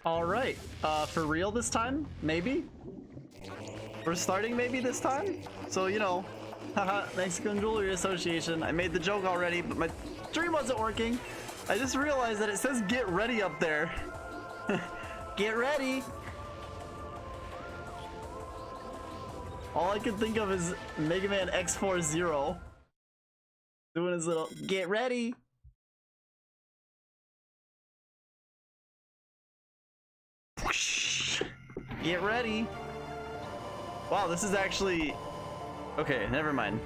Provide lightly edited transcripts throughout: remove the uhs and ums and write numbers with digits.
All right, for real this time? Maybe? We're starting maybe this time? So, you know, haha, Mexican Jewelry Association. I made the joke already, but my stream wasn't working. I just realized that it says get ready up there. Get ready. All I can think of is Mega Man X40 doing his little get ready. Get ready. Wow, this is actually... Okay, never mind.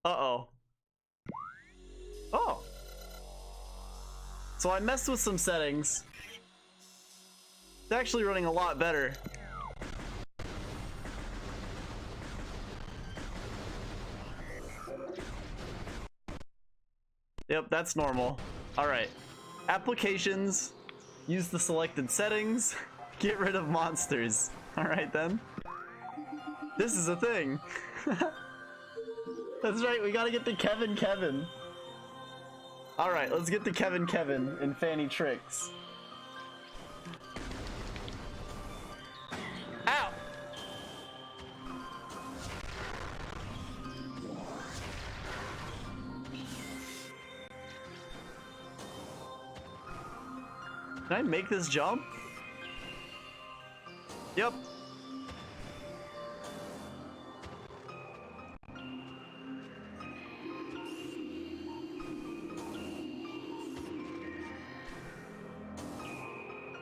Uh-oh. Oh. So I messed with some settings. It's actually running a lot better. Yep, that's normal. Alright. Applications. Use the selected settings. Get rid of monsters. Alright then. This is a thing. That's right, we gotta get the Kevin. Alright, let's get the Kevin in Fanny Tricks. Ow! Can I make this jump? Yep.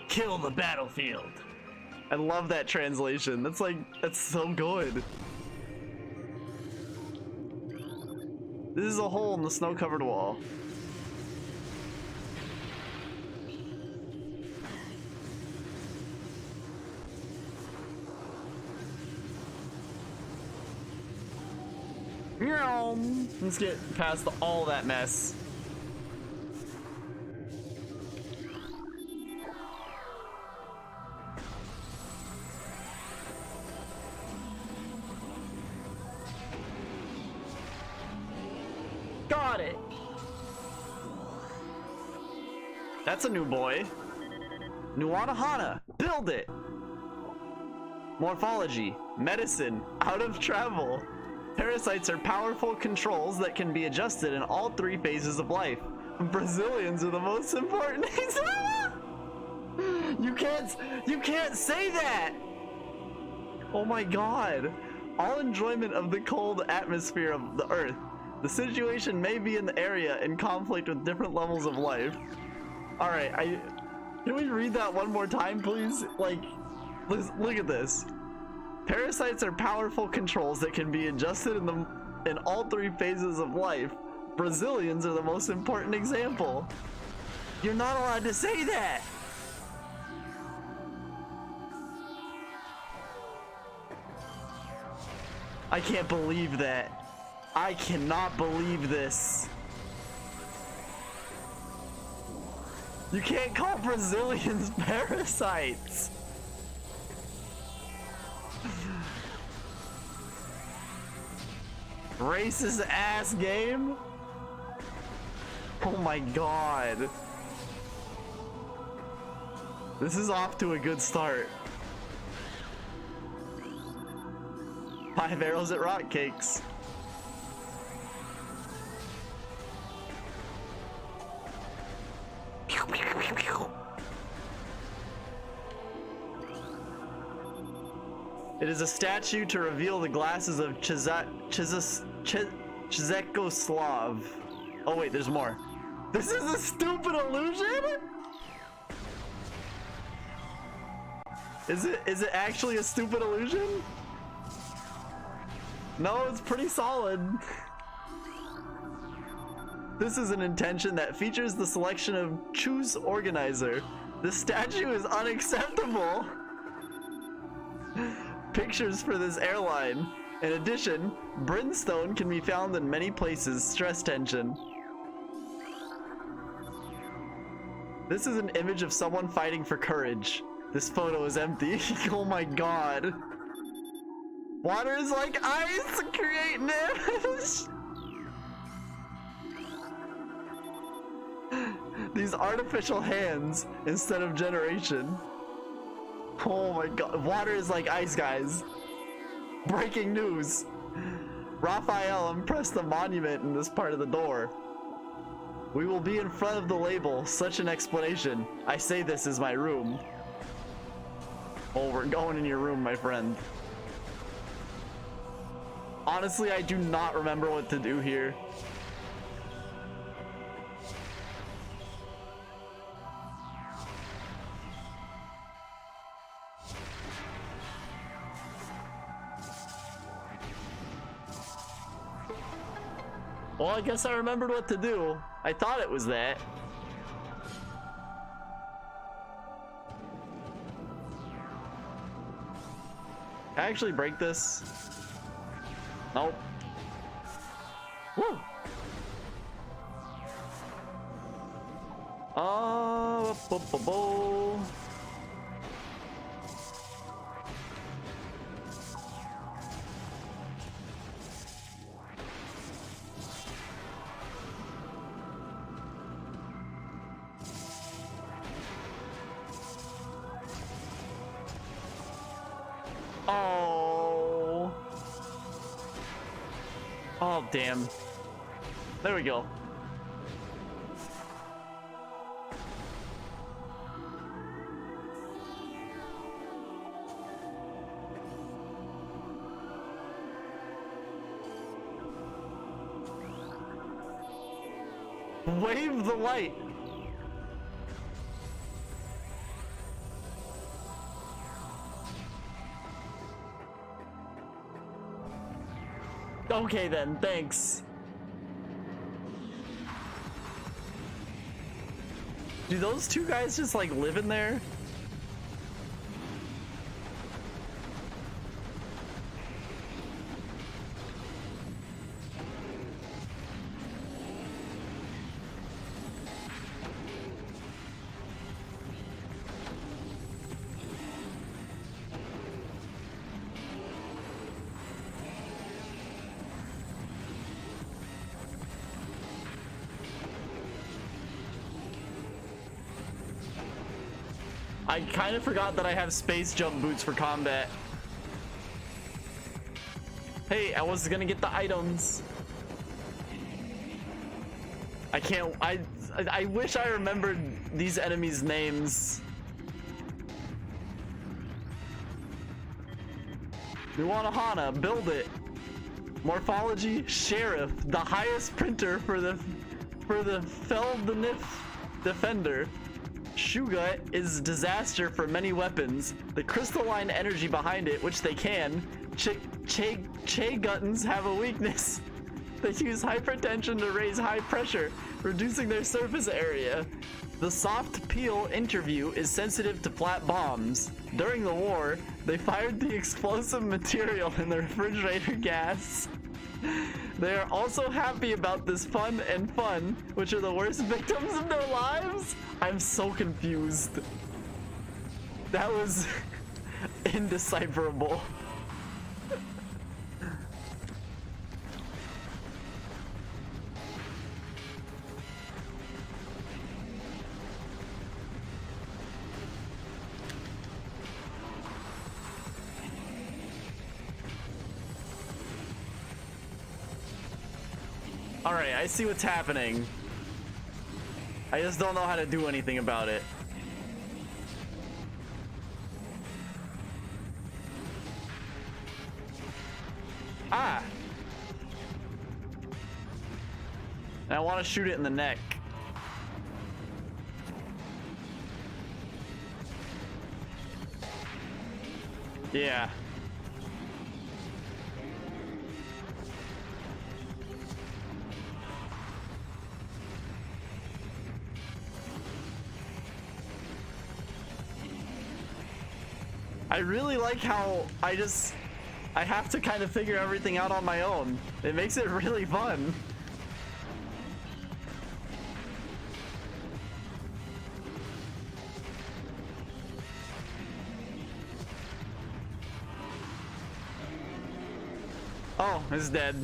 Kill the battlefield. I love that translation. That's so good. This is a hole in the snow-covered wall. Let's get past all that mess. Got it. That's a new boy. Nuanahana, build it. Morphology, medicine, out of travel. Parasites are powerful controls that can be adjusted in all three phases of life. Brazilians are the most important. You can't say that. Oh my god. All enjoyment of the cold atmosphere of the earth. The situation may be in the area in conflict with different levels of life. All right, can we read that one more time, please? Like, look at this. Parasites are powerful controls that can be adjusted in all three phases of life. Brazilians are the most important example. You're not allowed to say that. I can't believe that. I cannot believe this. You can't call Brazilians parasites. Racist ass game. Oh my god. This is off to a good start. 5 arrows at rock cakes. It is a statue to reveal the glasses of Chezekoslav. Oh wait, there's more. This is a stupid illusion? Is it actually a stupid illusion? No, it's pretty solid. This is an intention that features the selection of choose organizer. The statue is unacceptable. Pictures for this airline. In addition, brimstone can be found in many places. Stress tension. This is an image of someone fighting for courage. This photo is empty. Oh my god. Water is like ice. Create an image. These artificial hands instead of generation. Oh my god. Water is like ice, guys. Breaking news. Raphael impressed the monument in this part of the door. We will be in front of the label. Such an explanation. I say this is my room. Oh, we're going in your room, my friend. Honestly, I do not remember what to do here. Well, I guess I remembered what to do. I thought it was that. Can I actually break this? Nope. Woo! Bo-bo-bo. Oh. Oh, damn. There we go. Wave the light. Okay then, thanks. Do those two guys just like live in there? I kind of forgot that I have space jump boots for combat. Hey, I was gonna get the items. I can't. I wish I remembered these enemies' names. Nuanahana, build it. Morphology, sheriff, the highest printer for the Feldenif defender. Shuga is disaster for many weapons. The crystalline energy behind it, which they can. Che Guttons have a weakness. They use hypertension to raise high pressure, reducing their surface area. The soft peel interview is sensitive to flat bombs. During the war, they fired the explosive material in the refrigerator gas. They are also happy about this fun, which are the worst victims of their lives? I'm so confused. That was indecipherable. Alright, I see what's happening. I just don't know how to do anything about it. Ah! And I want to shoot it in the neck. Yeah. I really like how I have to kind of figure everything out on my own. It makes it really fun. Oh, it's dead.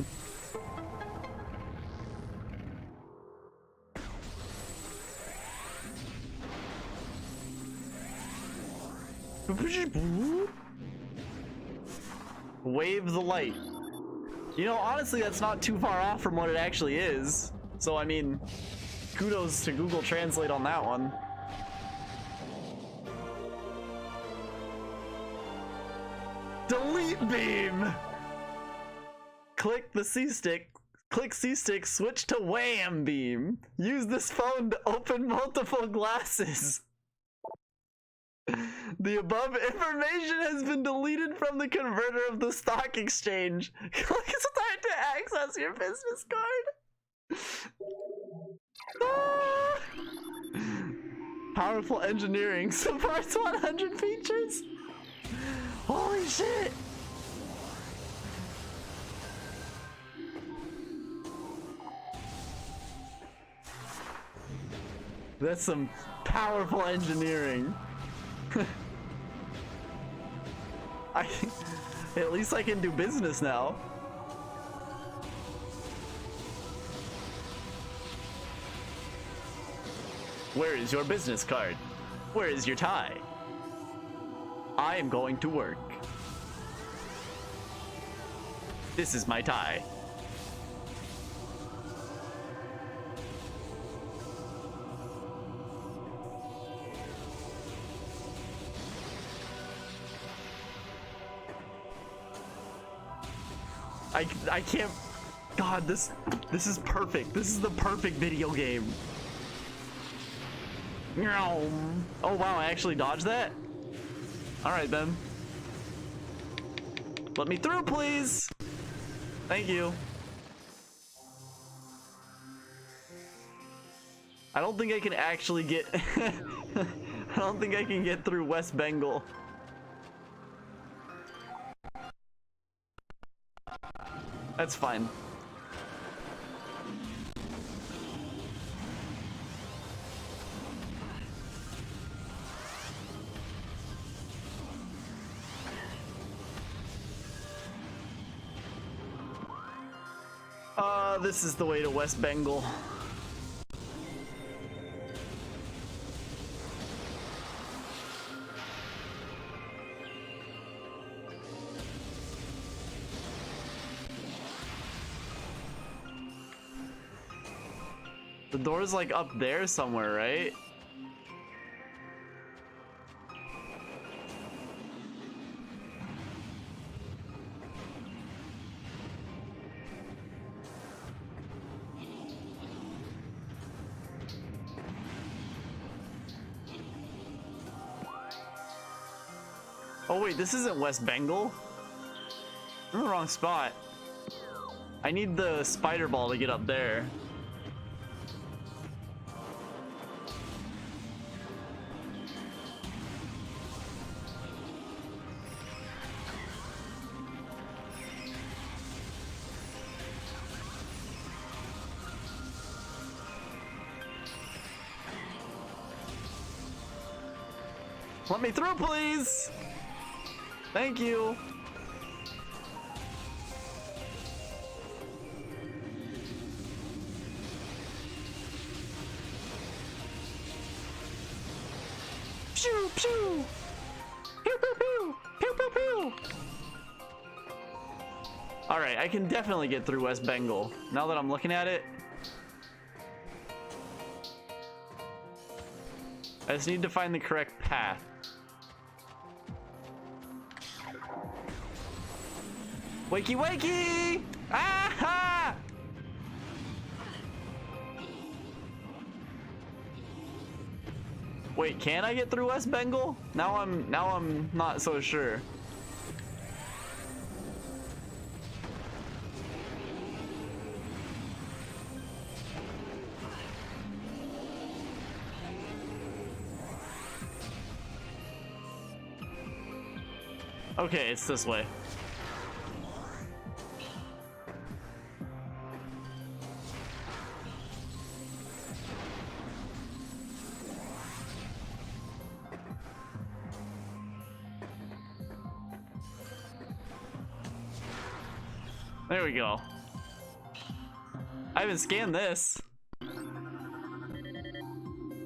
Wave the light. You know, honestly, that's not too far off from what it actually is. So, I mean, kudos to Google Translate on that one. Delete beam! Click the C-stick. Click C-stick, switch to wham beam. Use this phone to open multiple glasses. The above information has been deleted from the converter of the stock exchange. Click start to access your business card. Ah! Powerful engineering supports 100 features. Holy shit. That's some powerful engineering. At least I can do business now. Where is your business card? Where is your tie? I am going to work. This is my tie. I can't. God, this is perfect. This is the perfect video game. Oh wow, I actually dodged that? Alright then. Let me through, please! Thank you. I don't think I can actually get... I don't think I can get through West Bengal. That's fine. This is the way to West Bengal. The door's like up there somewhere, right? Oh wait, this isn't West Bengal. I'm in the wrong spot. I need the spider ball to get up there. Let me through, please! Thank you! Pew pew! Pew pew pew! Pew pew pew! Alright, I can definitely get through West Bengal, now that I'm looking at it. I just need to find the correct path. Wakey wakey! Aha! Wait, can I get through West Bengal? Now I'm not so sure. Okay, it's this way. There we go. I haven't scanned this.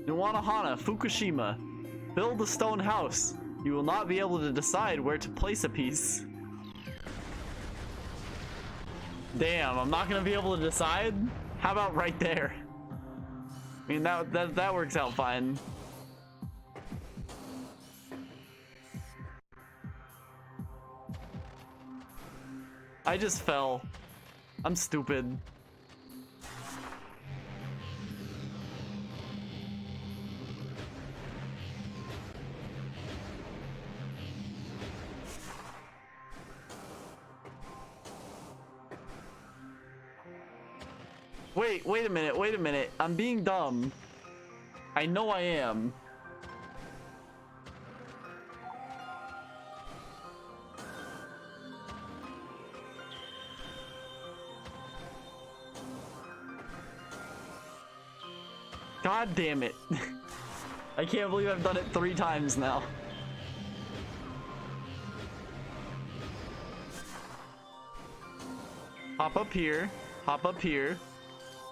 Nuwanahana, Fukushima. Build a stone house. You will not be able to decide where to place a piece. Damn, I'm not gonna be able to decide? How about right there? I mean, that works out fine. I just fell. I'm stupid. Wait a minute. I'm being dumb. I know I am. God damn it. I can't believe I've done it 3 times now. Hop up here. Hop up here.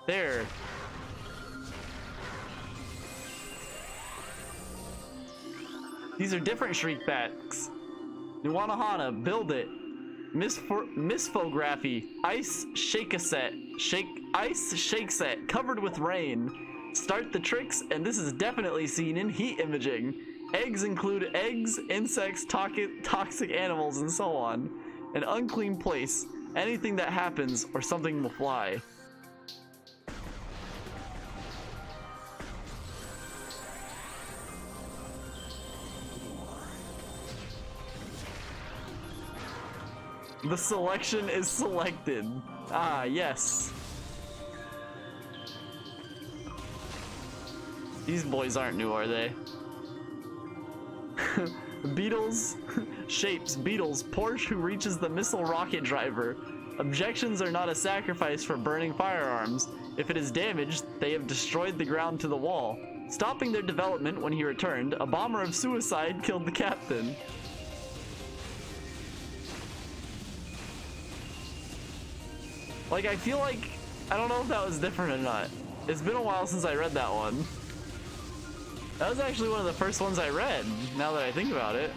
There. These are different shriek bats. Nuanahana, build it. Misphography. Ice shake set, covered with rain. Start the tricks, and this is definitely seen in heat imaging. Eggs include eggs, insects, toxic animals, and so on. An unclean place. Anything that happens, or something will fly. The selection is selected. Ah, yes. These boys aren't new, are they? Beetles. Shapes. Beetles. Porsche who reaches the missile rocket driver. Objections are not a sacrifice for burning firearms. If it is damaged, they have destroyed the ground to the wall. Stopping their development when he returned, a bomber of suicide killed the captain. Like, I feel like, I don't know if that was different or not. It's been a while since I read that one. That was actually one of the first ones I read, now that I think about it.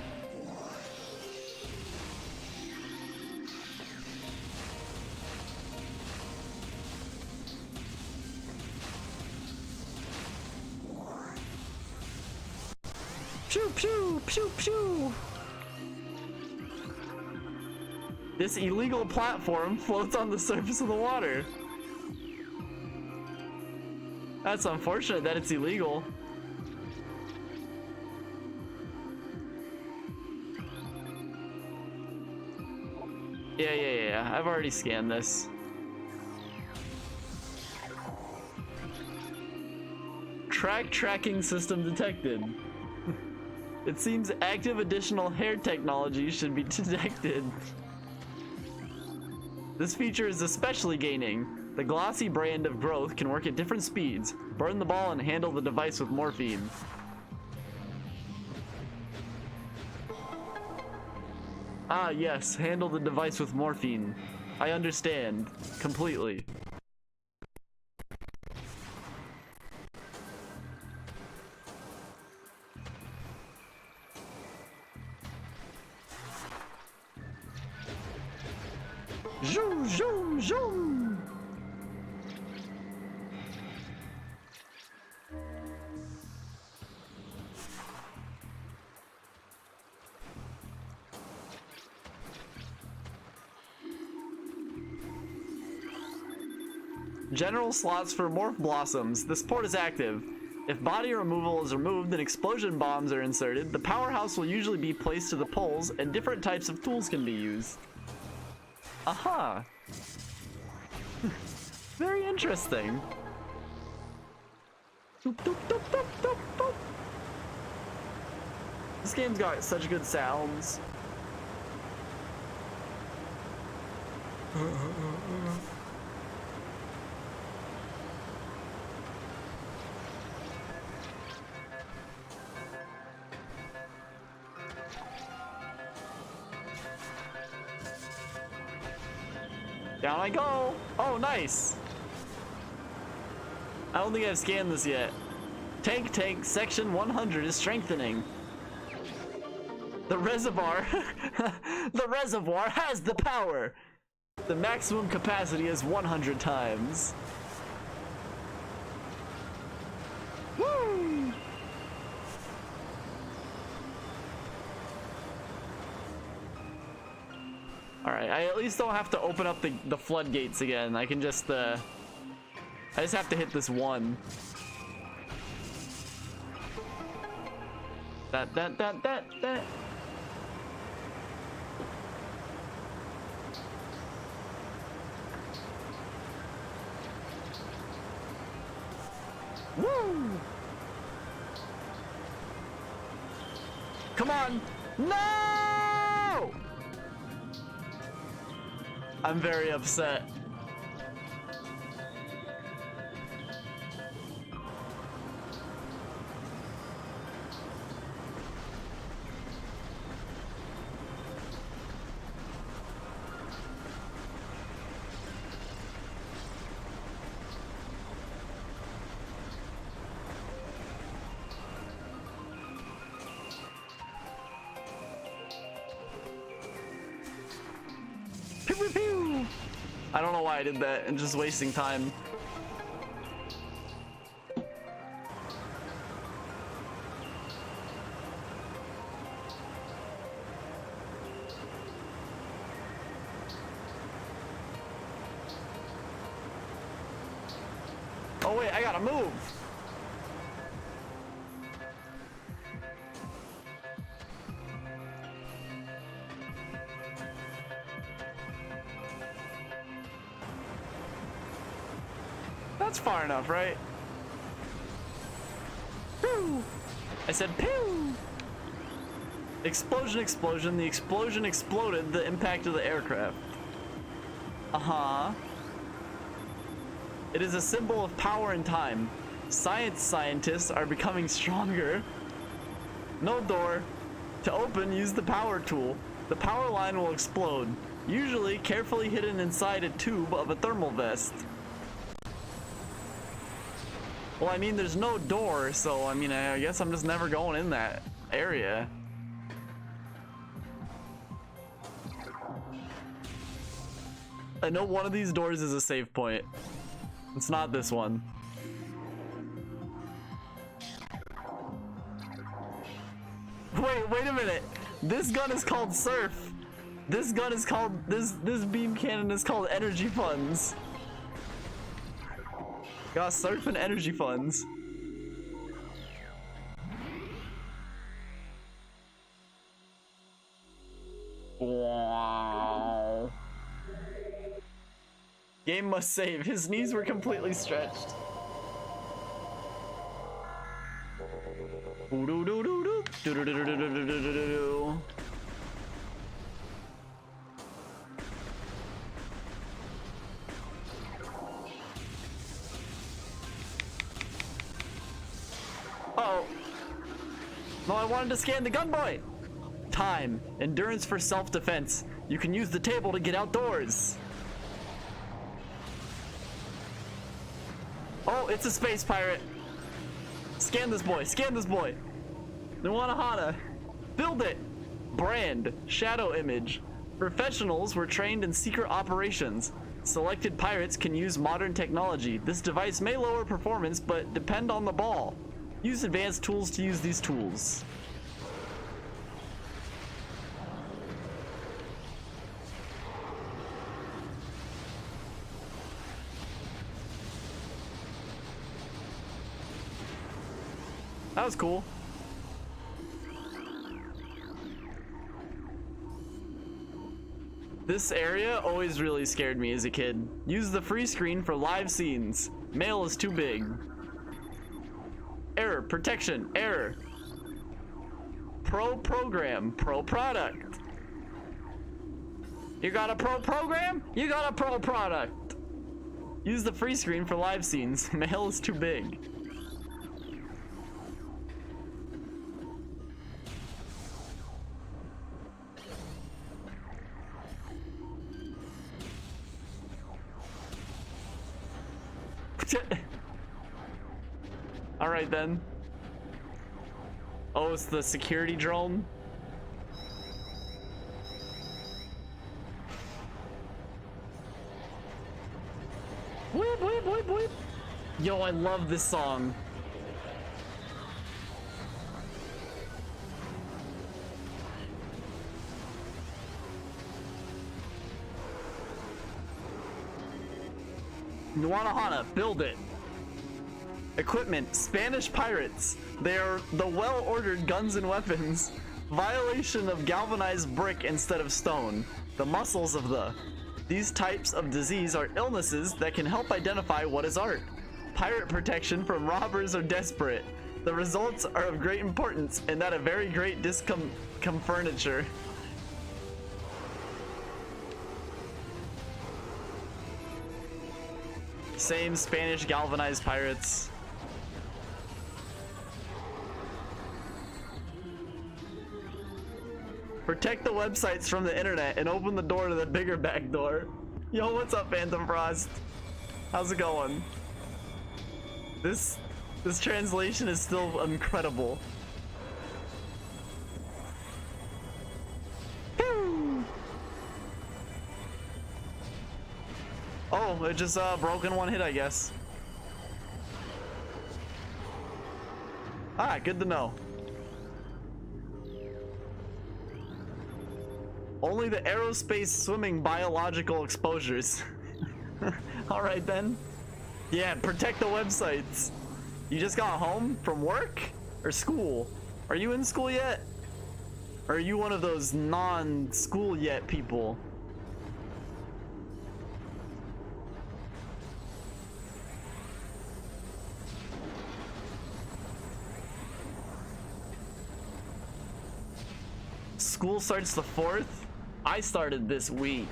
Pew pew pew pew! This illegal platform floats on the surface of the water. That's unfortunate that it's illegal. Yeah. I've already scanned this. Tracking system detected. It seems active additional hair technology should be detected. This feature is especially gaining. The glossy brand of growth can work at different speeds. Burn the ball and handle the device with morphine. Ah, yes, handle the device with morphine. I understand. Completely. Zoom, zoom, zoom! General slots for morph blossoms. This port is active. If body removal is removed and explosion bombs are inserted, the powerhouse will usually be placed to the poles and different types of tools can be used. Aha! Very interesting. Doop, doop, doop, doop, doop, doop. This game's got such good sounds. Down I go! Oh, nice! I don't think I've scanned this yet. Tank, section 100 is strengthening. The reservoir, the reservoir has the power. The maximum capacity is 100 times. Woo! Alright, I at least don't have to open up the floodgates again. I can just, I just have to hit this one. That. Woo! Come on! No! I'm very upset. Pew, pew, pew. I don't know why I did that and just wasting time. Oh wait, I gotta move. That's far enough, right? Pew! I said pew! Explosion, explosion. The explosion exploded the impact of the aircraft. Uh-huh. It is a symbol of power and time. Scientists are becoming stronger. No door. To open, use the power tool. The power line will explode. Usually carefully hidden inside a tube of a thermal vest. Well, I mean, there's no door, so I mean, I guess I'm just never going in that area. I know one of these doors is a save point. It's not this one. Wait a minute. This gun is called Surf. This gun is called, this beam cannon is called Energy Funds. Got Surf and Energy Funds. Wow. Game must save. His knees were completely stretched. Uh-oh. No, I wanted to scan the gunboy. Time. Endurance for self-defense. You can use the table to get outdoors. Oh, it's a space pirate. Scan this boy. Scan this boy. Nuanahana. Build it. Brand. Shadow image. Professionals were trained in secret operations. Selected pirates can use modern technology. This device may lower performance, but depend on the ball. Use advanced tools to use these tools. That was cool. This area always really scared me as a kid. Use the free screen for live scenes. Mail is too big. Error, protection, error. Pro program, pro product. You got a pro program? You got a pro product. Use the free screen for live scenes. Mail is too big. All right then. Oh, it's the security drone. boy, boy, boy. Yo, I love this song. Nuanahana, build it. Equipment, Spanish pirates. They are the well-ordered guns and weapons. Violation of galvanized brick instead of stone. The muscles of the. These types of disease are illnesses that can help identify what is art. Pirate protection from robbers or desperate. The results are of great importance and that a very great furniture. Same Spanish galvanized pirates. Protect the websites from the internet and open the door to the bigger back door. Yo, what's up, Phantom Frost? How's it going? This translation is still incredible. Pew! Oh, it just broke in one hit, I guess. Ah, good to know. Only the aerospace swimming biological exposures. Alright then. Yeah, protect the websites. You just got home from work? Or school? Are you in school yet? Or are you one of those non-school yet people? School starts the 4th? I started this week.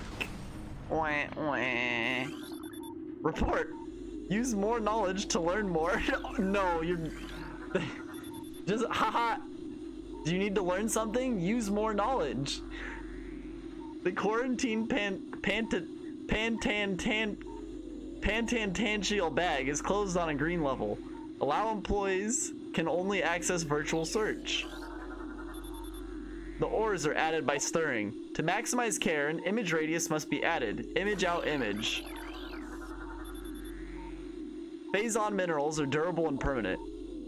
Wah, wah. Report. Use more knowledge to learn more. No, you're just haha. Do you need to learn something? Use more knowledge. The quarantine Pantantangential bag is closed on a green level. Allow employees can only access virtual search. The ores are added by stirring. To maximize care, an image radius must be added. Image out image. Phase-on minerals are durable and permanent.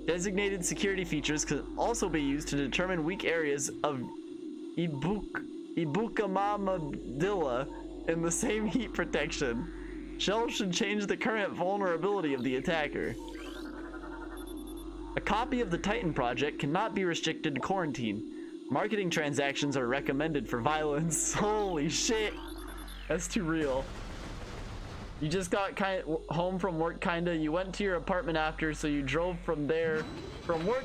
Designated security features can also be used to determine weak areas of Ibukamadilla in the same heat protection. Shells should change the current vulnerability of the attacker. A copy of the Titan project cannot be restricted to quarantine. Marketing transactions are recommended for violence. Holy shit. That's too real. You just got home from work kinda. You went to your apartment after, so you drove from work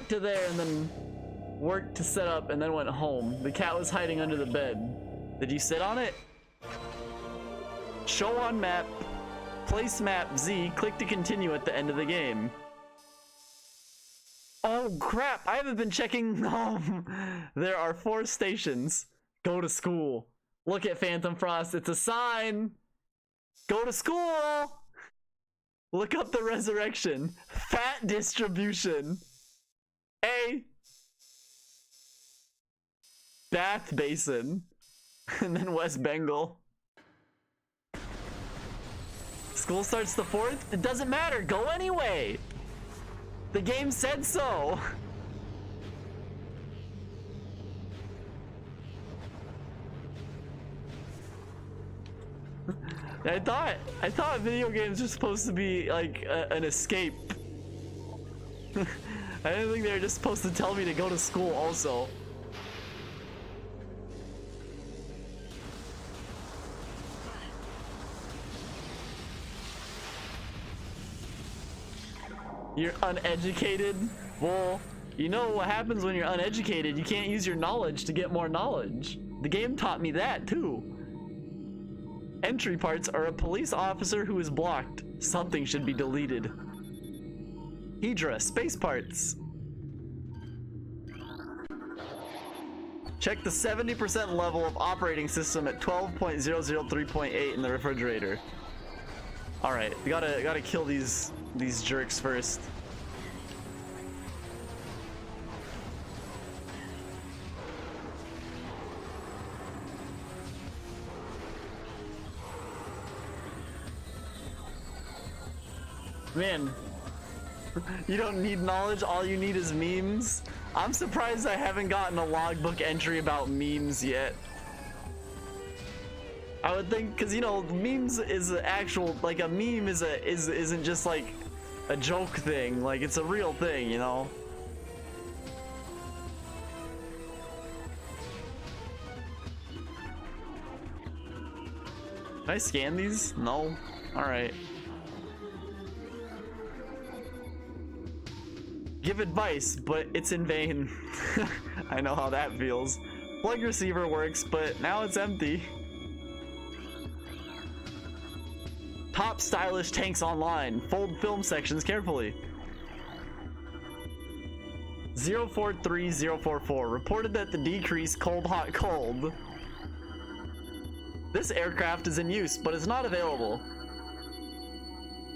to there and then worked to set up and then went home. The cat was hiding under the bed. Did you sit on it? Show on map. Place map Z. Click to continue at the end of the game. Oh crap, I haven't been checking. There are 4 stations. Go to school. Look at Phantom Frost, it's a sign. Go to school. Look up the resurrection. Fat distribution. A. Bath basin. And then West Bengal. School starts the 4th? It doesn't matter, go anyway. The game said so. I thought video games were supposed to be like an escape. I didn't think they were just supposed to tell me to go to school also. You're uneducated? Well, you know what happens when you're uneducated? You can't use your knowledge to get more knowledge. The game taught me that too. Entry parts are a police officer who is blocked. Something should be deleted. Hydra, space parts. Check the 70% level of operating system at 12.003.8 in the refrigerator. Alright, we gotta kill these jerks first. Man, you don't need knowledge, all you need is memes. I'm surprised I haven't gotten a logbook entry about memes yet. I would think, cause you know, memes is an actual, like a meme isn't just like a joke thing, like it's a real thing, you know? Can I scan these? No? Alright. Give advice, but it's in vain. I know how that feels. Plug receiver works, but now it's empty. Top stylish tanks online. Fold film sections carefully. 043044 reported that the decrease cold hot cold. This aircraft is in use, but is not available.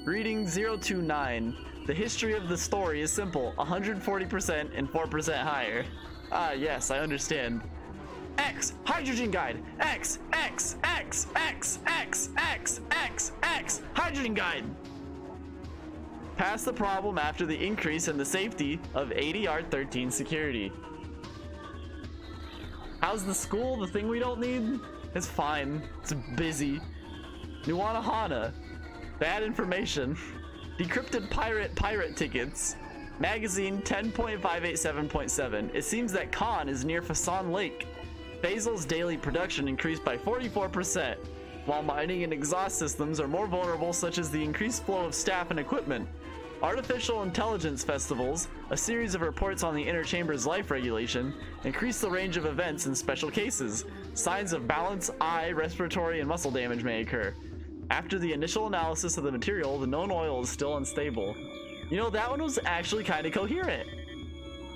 Reading 029. The history of the story is simple. 140% and 4% higher. Ah, yes, I understand. X, hydrogen guide. X, hydrogen guide. Pass the problem after the increase in the safety of ADR 13 security. How's the school? The thing we don't need? It's fine. It's busy. Nuanahana. Bad information. Decrypted pirate tickets. Magazine 10.587.7. It seems that Khan is near Fasan Lake. Faisal's daily production increased by 44%, while mining and exhaust systems are more vulnerable, such as the increased flow of staff and equipment. Artificial Intelligence Festivals, a series of reports on the inner chamber's life regulation, increase the range of events in special cases. Signs of balance, eye, respiratory, and muscle damage may occur. After the initial analysis of the material, the known oil is still unstable. You know, that one was actually kind of coherent.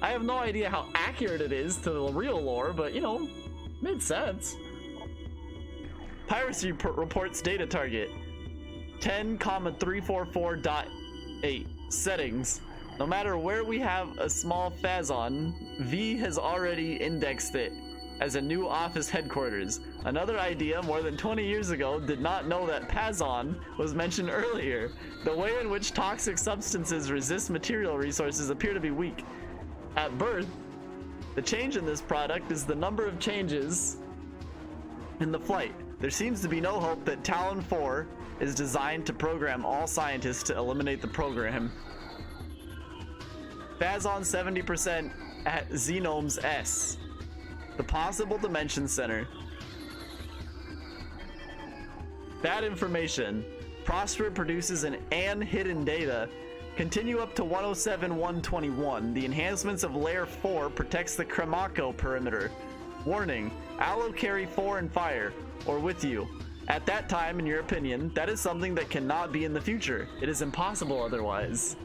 I have no idea how accurate it is to the real lore, but you know, made sense. Piracy reports data target 10,344.8. Settings. No matter where we have a small phazon, V has already indexed it as a new office headquarters. Another idea more than 20 years ago did not know that Pazon was mentioned earlier. The way in which toxic substances resist material resources appear to be weak. At birth, the change in this product is the number of changes in the flight. There seems to be no hope that Talon 4 is designed to program all scientists to eliminate the program. Phazon 70% at Xenomes S. The possible dimension center. Bad information. Prosper produces an hidden data. Continue up to 107.121. The enhancements of layer 4 protects the Kremako perimeter. Warning. Allo carry 4 and fire, or with you. At that time, in your opinion, that is something that cannot be in the future. It is impossible otherwise.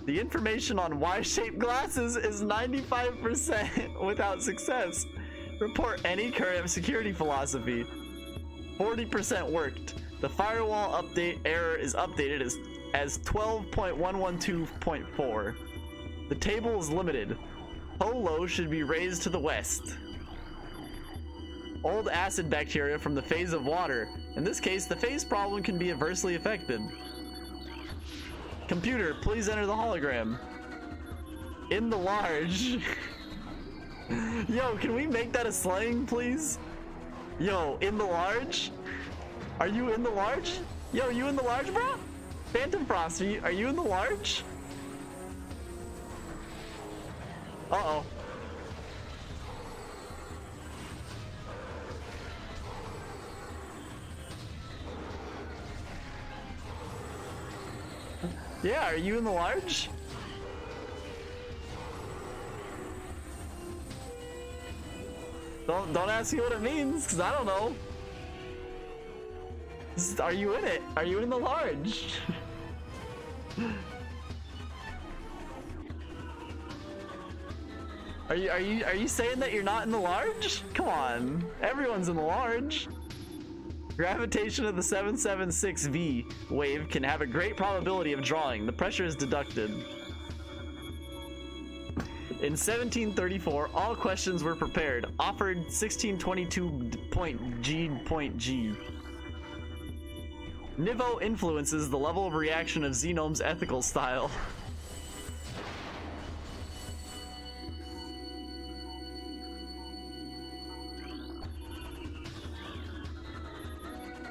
The information on Y-shaped glasses is 95% without success. Report any current security philosophy. 40% worked. The firewall update error is updated as 12.112.4. The table is limited. Holo should be raised to the west. Old acid bacteria from the phase of water. In this case, the phase problem can be adversely affected. Computer, please enter the hologram. In the large. Yo, can we make that a slang, please? Yo, in the large? Are you in the large? Yo, you in the large, bro? Phantom Frosty, are you in the large? Uh-oh. Yeah, are you in the large? Don't ask me what it means, because I don't know. Are you in it? Are you in the large? Are you saying that you're not in the large? Come on, everyone's in the large. Gravitation of the 776V wave can have a great probability of drawing. The pressure is deducted. In 1734, all questions were prepared. Offered 1622.G. Nivo influences the level of reaction of Xenome's ethical style.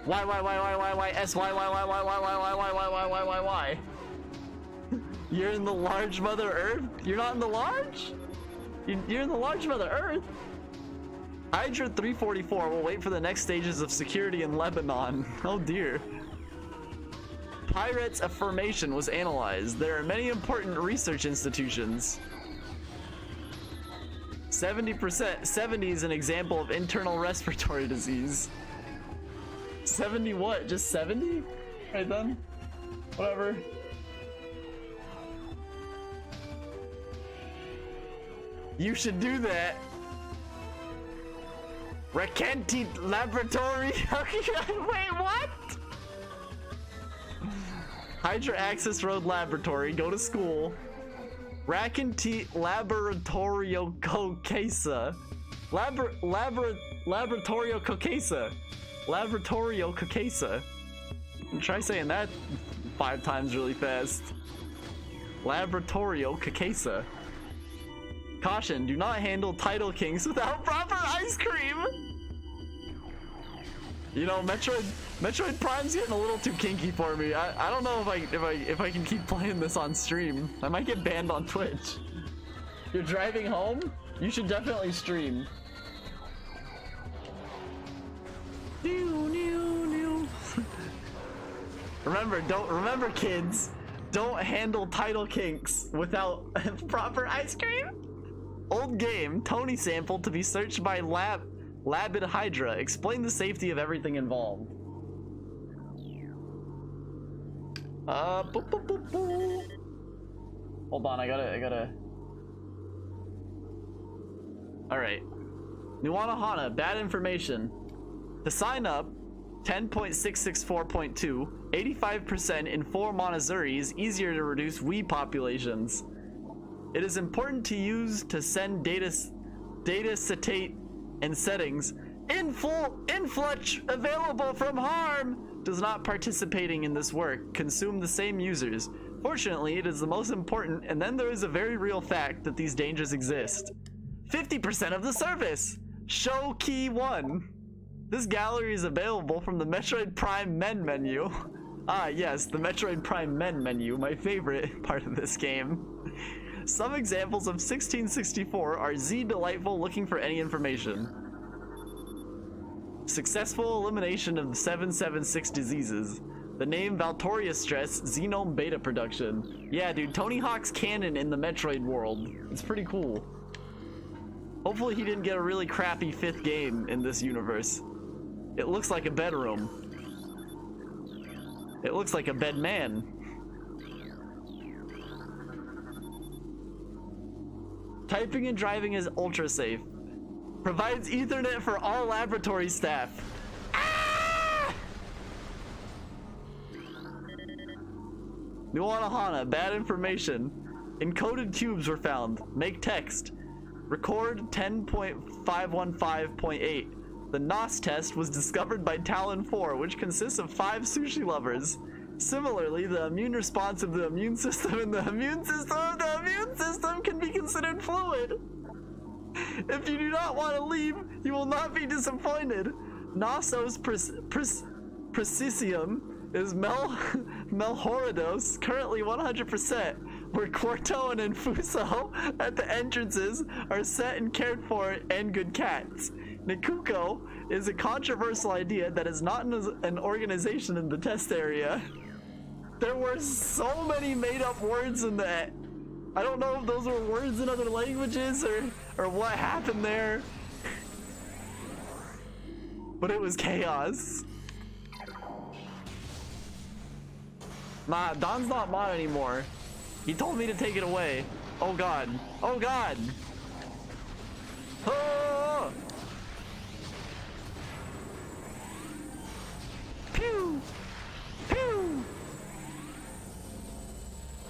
Why? You're in the large Mother Earth? You're not in the large? You're in the large Mother Earth? Hydra 344 will wait for the next stages of security in Lebanon. Oh dear. Pirate's affirmation was analyzed. There are many important research institutions. 70% is an example of internal respiratory disease. 70 what? Just 70? Right then? Whatever. You should do that. Rakenti Laboratory. Wait, what? Hydra Access Road Laboratory. Go to school. Rakenti Laboratorio Cocasa. Laboratorio Cocasa. Laboratorio Cocasa. Try saying that 5 times really fast. Laboratorio Cocasa. Caution, do not handle title kings without proper ice cream! You know, Metroid Prime's getting a little too kinky for me. I don't know if I can keep playing this on stream. I might get banned on Twitch. You're driving home? You should definitely stream. Remember kids, don't handle title kinks without proper ice cream. Old game, Tony sample to be searched by Labid Hydra. Explain the safety of everything involved. Hold on, I gotta. All right. Nuanahana, bad information. To sign up, 10.664.2, 85% in 4 Monazuri is easier to reduce Wii populations. It is important to use to send data citate and settings influx available from harm does not participating in this work consume the same users. Fortunately, it is the most important, and then there is a very real fact that these dangers exist. 50% of the service. Show key 1. This gallery is available from the Metroid Prime Men menu. Ah yes, the Metroid Prime Men menu, my favorite part of this game. Some examples of 1664 are Z Delightful looking for any information. Successful elimination of the 776 diseases. The name Valtoria Stress Xenome Beta Production. Yeah dude, Tony Hawk's canon in the Metroid world. It's pretty cool. Hopefully he didn't get a really crappy 5th game in this universe. It looks like a bedroom. It looks like a bed man. Typing and driving is ultra safe. Provides Ethernet for all laboratory staff. Ah! Nuanahana, bad information. Encoded cubes were found. Make text. Record 10.515.8. The NOS test was discovered by Talon 4, which consists of 5 sushi lovers. Similarly, the immune response of the immune system and the immune system of the immune system can be considered fluid. If you do not want to leave, you will not be disappointed. Nossos Precisium is Melhoridos, currently 100%, where Quarto and Infuso at the entrances are set and cared for and good cats. Nikuko is a controversial idea that is not an organization in the test area. There were so many made-up words in that. I don't know if those were words in other languages or what happened there. But it was chaos. Nah, Don's not mod anymore. He told me to take it away. Oh god. Oh god. Oh! Pew! Pew!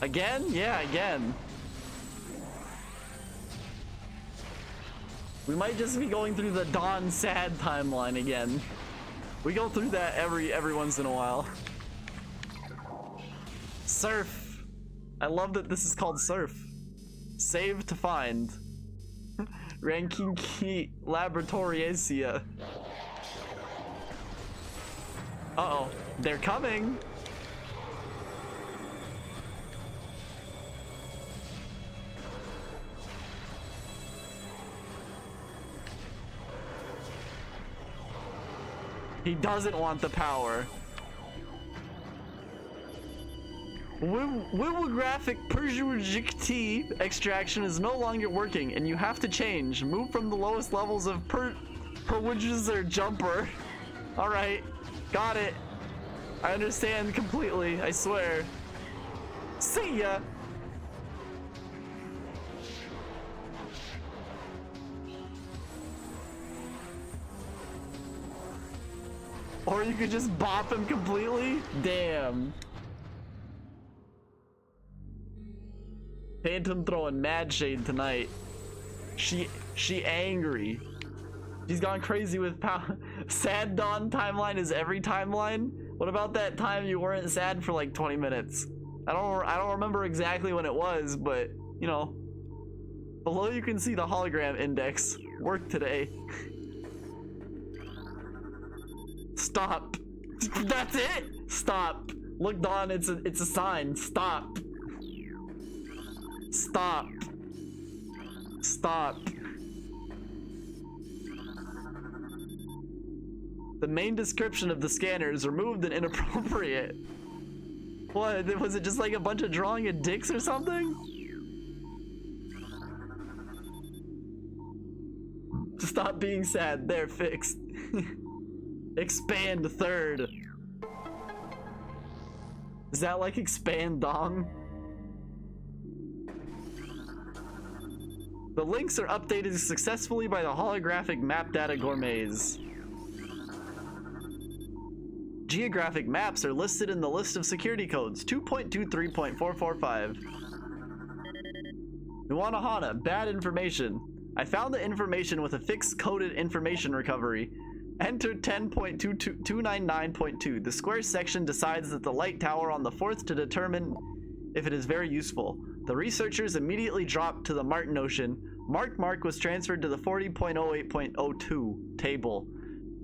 Again? Yeah, again. We might just be going through the Dawn sad timeline again. We go through that every once in a while. Surf. I love that this is called surf. Save to find. Rankinki Laboratoriacia. Uh-oh. They're coming. He doesn't want the power. Wiwographic Perjurjikti extraction is no longer working and you have to change. Move from the lowest levels of Perwidger Jumper. Alright, got it. I understand completely, I swear. See ya! Or you could just bop him completely? Damn. Phantom throwing mad shade tonight. She angry. She's gone crazy with power. Sad Dawn timeline is every timeline? What about that time you weren't sad for like 20 minutes? I don't remember exactly when it was, but you know. Below you can see the hologram index. Work today. Stop. That's it. Stop. Look, Dawn, it's a sign. Stop. Stop. Stop. The main description of the scanner is removed and inappropriate. What? Was it just like a bunch of drawing of dicks or something? Stop being sad. There, fixed. Expand third. Is that like expand dong? The links are updated successfully by the holographic map data gourmets. Geographic maps are listed in the list of security codes 2.23.445. Nuanahana, bad information. I found the information with a fixed coded information recovery. Enter 10.299.2. The square section decides that the light tower on the fourth to determine if it is very useful. The researchers immediately dropped to the Martin Ocean. Mark was transferred to the 40.08.02 table.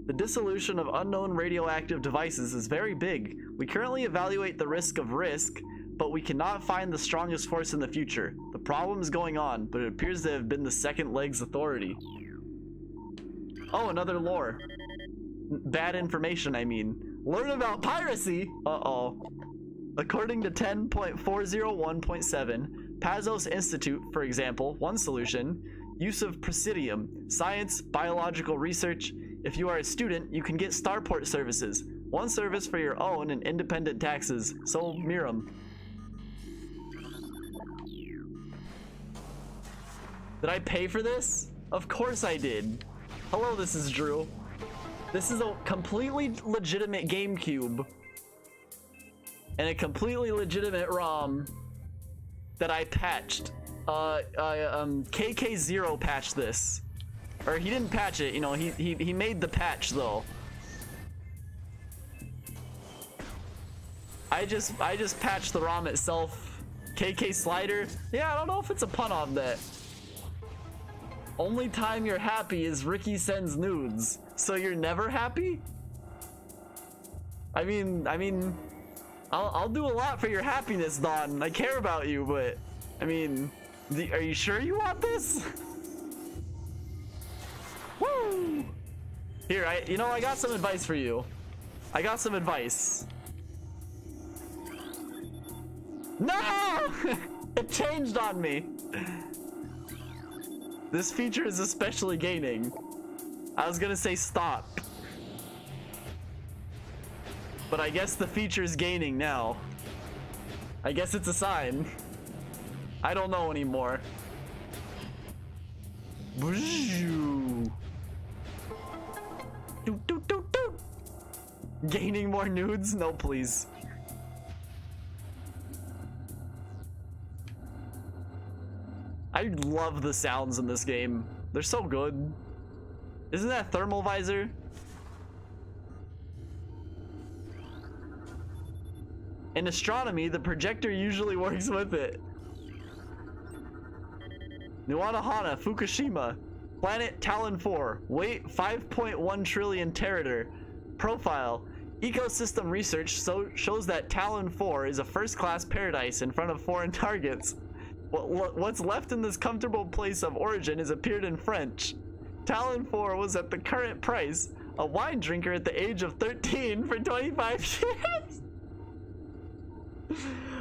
The dissolution of unknown radioactive devices is very big. We currently evaluate the risk of risk, but we cannot find the strongest force in the future. The problem is going on, but it appears to have been the second leg's authority. Oh, another lore. Bad information, I mean. Learn about piracy! Uh-oh. According to 10.401.7, Pazos Institute, for example, one solution, use of Presidium, science, biological research. If you are a student, you can get Starport services. One service for your own and independent taxes. So, Miram. Did I pay for this? Of course I did. Hello, this is Drew. This is a completely legitimate GameCube. And a completely legitimate ROM that I patched. KK0 patched this. Or he didn't patch it, you know, he made the patch though. I just patched the ROM itself. KK Slider. Yeah, I don't know if it's a pun on that. Only time you're happy is Ricky sends nudes. So you're never happy? I mean, I'll do a lot for your happiness, Dawn. I care about you, but I mean, are you sure you want this? Woo! Here, you know, I got some advice for you. I got some advice. No! It changed on me. This feature is especially gaining. I was gonna say stop. But I guess the feature is gaining now. I guess it's a sign. I don't know anymore. Gaining more nudes? No, please. I love the sounds in this game. They're so good. Isn't that thermal visor? In astronomy, the projector usually works with it. Nuanohana, Fukushima. Planet Talon 4. Weight 5.1 trillion terator. Profile. Ecosystem research shows that Talon 4 is a first-class paradise in front of foreign targets. What's left in this comfortable place of origin is appeared in French. Talon 4 was at the current price a wine drinker at the age of 13 for 25 years.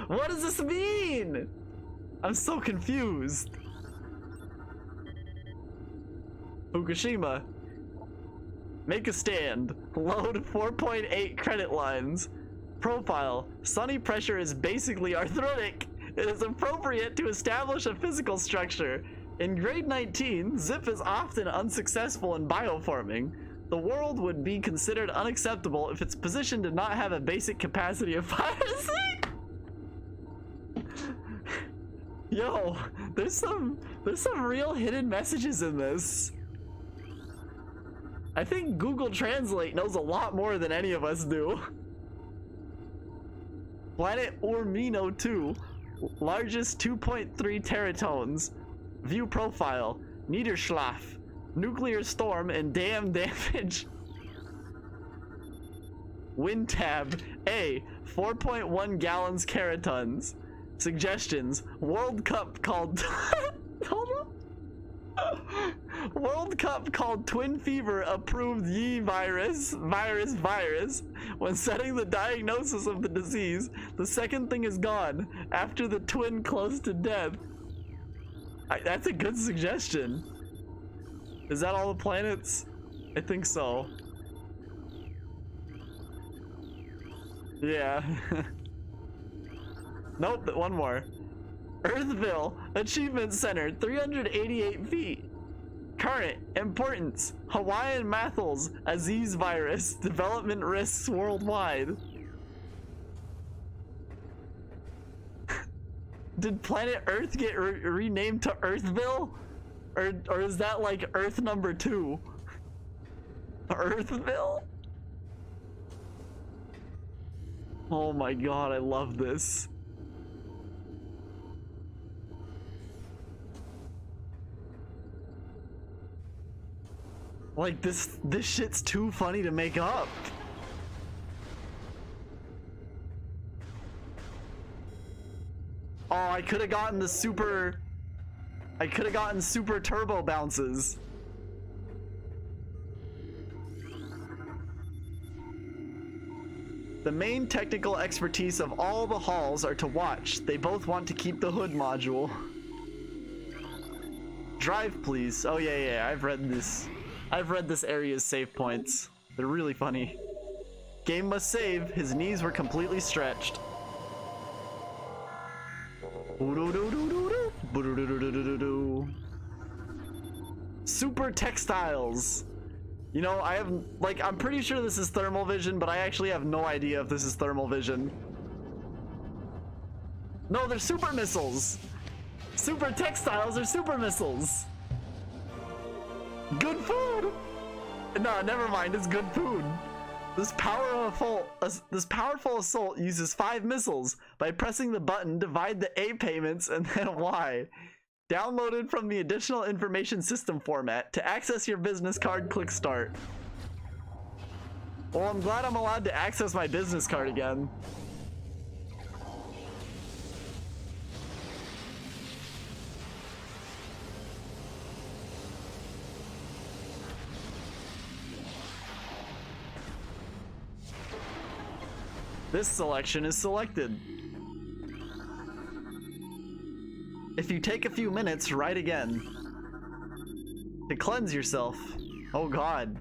What does this mean? I'm so confused. Fukushima. Make a stand. Load 4.8 credit lines. Profile. Sunny pressure is basically arthritic. It is appropriate to establish a physical structure. In grade 19, Zip is often unsuccessful in bioforming. The world would be considered unacceptable if its position did not have a basic capacity of piracy. Yo, there's some real hidden messages in this. I think Google Translate knows a lot more than any of us do. Planet Ormino 2, largest 2.3 teratones. View profile, Niederschlaf, nuclear storm and dam damage. Wind tab, A, 4.1 gallons caratons. Suggestions, World Cup called hold on. World Cup called Twin Fever approved Yi virus. When setting the diagnosis of the disease, the second thing is gone after the twin close to death. That's a good suggestion. Is that all the planets? I think so. Yeah. Nope, but one more. Earthville, Achievement Center, 388 feet. Current, importance, Hawaiian Mathels, Aziz virus, development risks worldwide. Did planet Earth get renamed to Earthville? Or is that like Earth number 2? Earthville? Oh my god, I love this. Like this shit's too funny to make up. Oh, I could have gotten the super turbo bounces. The main technical expertise of all the halls are to watch. They both want to keep the hood module. Drive, please. Oh yeah, I've read this. I've read this area's save points. They're really funny. Game must save. His knees were completely stretched. Super textiles. You know, I'm pretty sure this is thermal vision, but I actually have no idea if this is thermal vision. No, they're super missiles. Super textiles are super missiles. Good food! No, never mind, it's good food. This powerful assault uses 5 missiles. By pressing the button, divide the A payments and then Y. Downloaded from the additional information system format. To access your business card, click start. Well, I'm glad I'm allowed to access my business card again. This selection is selected. If you take a few minutes, write again. To cleanse yourself. Oh god.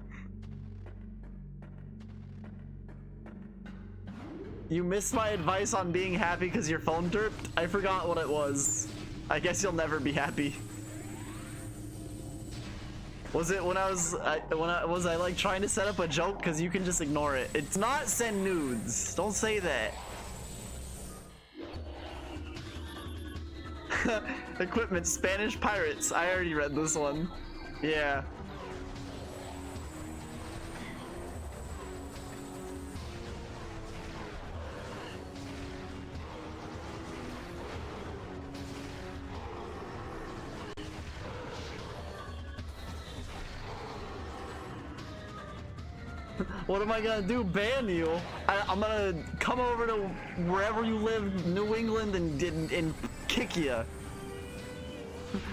You missed my advice on being happy because your phone derped? I forgot what it was. I guess you'll never be happy. Was it when I was like trying to set up a joke? Because you can just ignore it. It's not send nudes. Don't say that. Equipment, Spanish pirates. I already read this one. Yeah. What am I gonna do? Ban you? I'm gonna come over to wherever you live, New England, and kick you.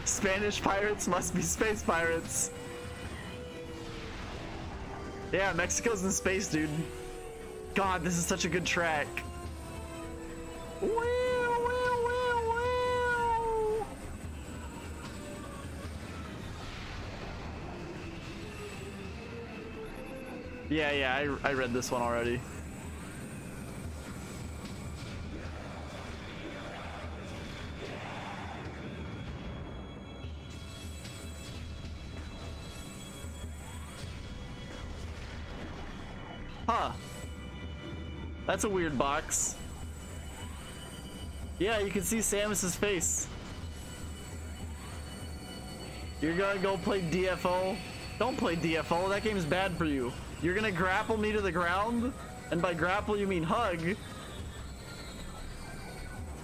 Spanish pirates must be space pirates. Yeah, Mexico's in space, dude. God, this is such a good track. Yeah, I read this one already. Huh. That's a weird box. Yeah, you can see Samus's face. You're gonna go play DFO? Don't play DFO, that game's bad for you. You're gonna grapple me to the ground? And by grapple you mean hug?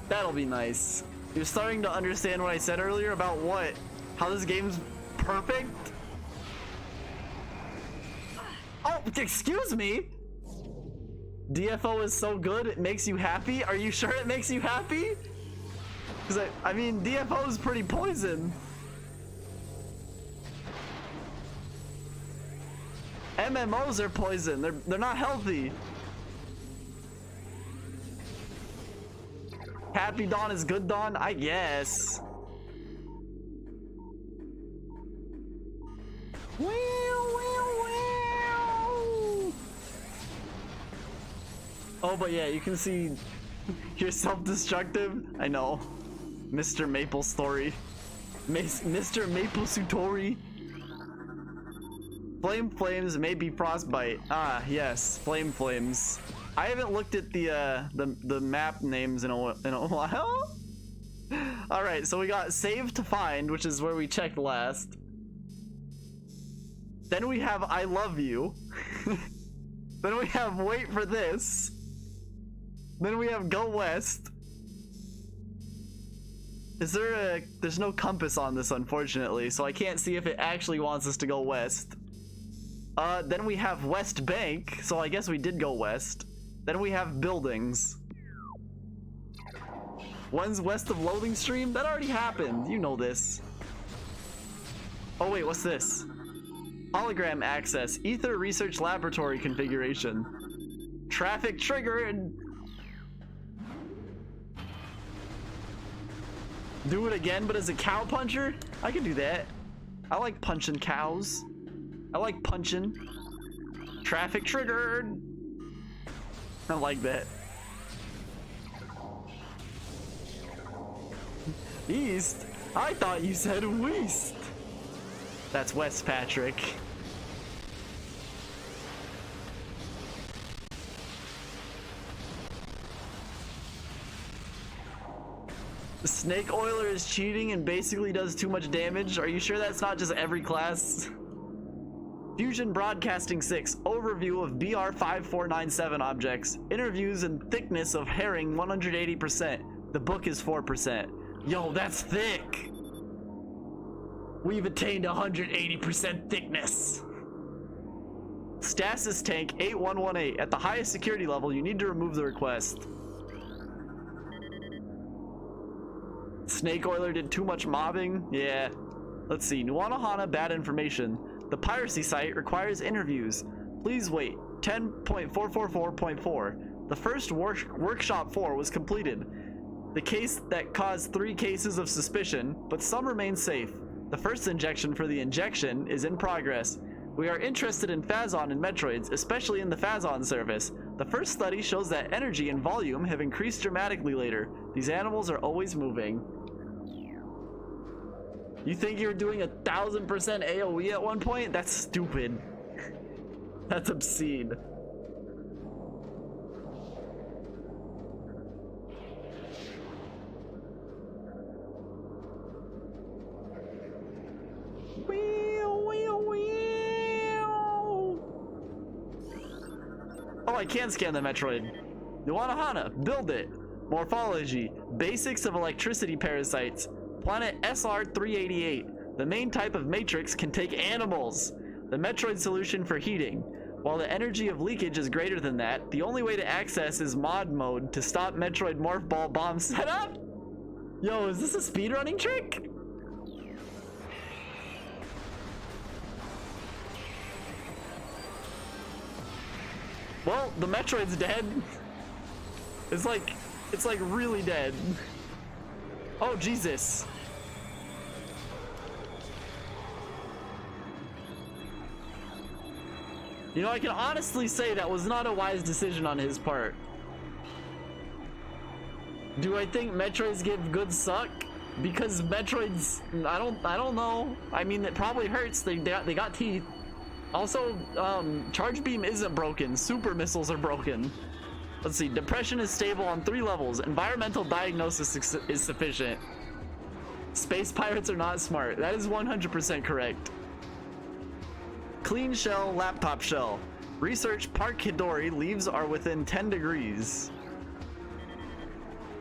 That'll be nice. You're starting to understand what I said earlier about what? How this game's perfect? Oh, excuse me? DFO is so good, it makes you happy? Are you sure it makes you happy? Because I mean, DFO is pretty poison. MMOs are poison. They're not healthy. Happy Dawn is good Dawn? I guess. Oh, but yeah, you can see you're self-destructive. I know. Mr. Maple Story. Mr. Maple Sutori. Flames may be frostbite. Ah, yes, flames. I haven't looked at the map names in a while. All right, so we got save to find, which is where we checked last. Then we have I love you. Then we have wait for this. Then we have go west. There's no compass on this, unfortunately, so I can't see if it actually wants us to go west. Then we have West Bank, so I guess we did go west. Then we have buildings. One's west of loading stream? That already happened, you know this. Oh wait, what's this? Hologram access, Ether Research Laboratory configuration. Traffic triggered. Do it again, but as a cow puncher? I can do that. I like punching cows. I like punching. Traffic triggered. I like that. East? I thought you said west. That's West, Patrick. The Snake Oiler is cheating and basically does too much damage. Are you sure that's not just every class? Fusion Broadcasting 6, overview of BR5497 objects. Interviews and thickness of herring 180%. The book is 4%. Yo, that's thick! We've attained 180% thickness. Stasis tank 8118. At the highest security level, you need to remove the request. Snake Oiler did too much mobbing? Yeah. Let's see. Nuanahana, bad information. The piracy site requires interviews. Please wait. 10.444.4. The first workshop 4 was completed. The case that caused 3 cases of suspicion, but some remain safe. The first injection for the injection is in progress. We are interested in Phazon and Metroids, especially in the Phazon service. The first study shows that energy and volume have increased dramatically later. These animals are always moving. You think you were doing 1000% AoE at one point? That's stupid. That's obscene. Oh, I can scan the Metroid. Nuanahana, build it. Morphology, basics of electricity parasites. Planet SR-388. The main type of matrix can take animals. The Metroid solution for heating. While the energy of leakage is greater than that, the only way to access is mod mode to stop Metroid Morph Ball bomb setup. Yo, is this a speedrunning trick? Well, the Metroid's dead. It's like really dead. Oh, Jesus. You know, I can honestly say that was not a wise decision on his part. Do I think Metroids give good suck? Because Metroids, I don't know. I mean, it probably hurts. They got teeth. Also, Charge Beam isn't broken. Super missiles are broken. Let's see. Depression is stable on 3 levels. Environmental diagnosis is sufficient. Space pirates are not smart. That is 100% correct. Clean shell, laptop shell. Research Park Hidori, leaves are within 10 degrees.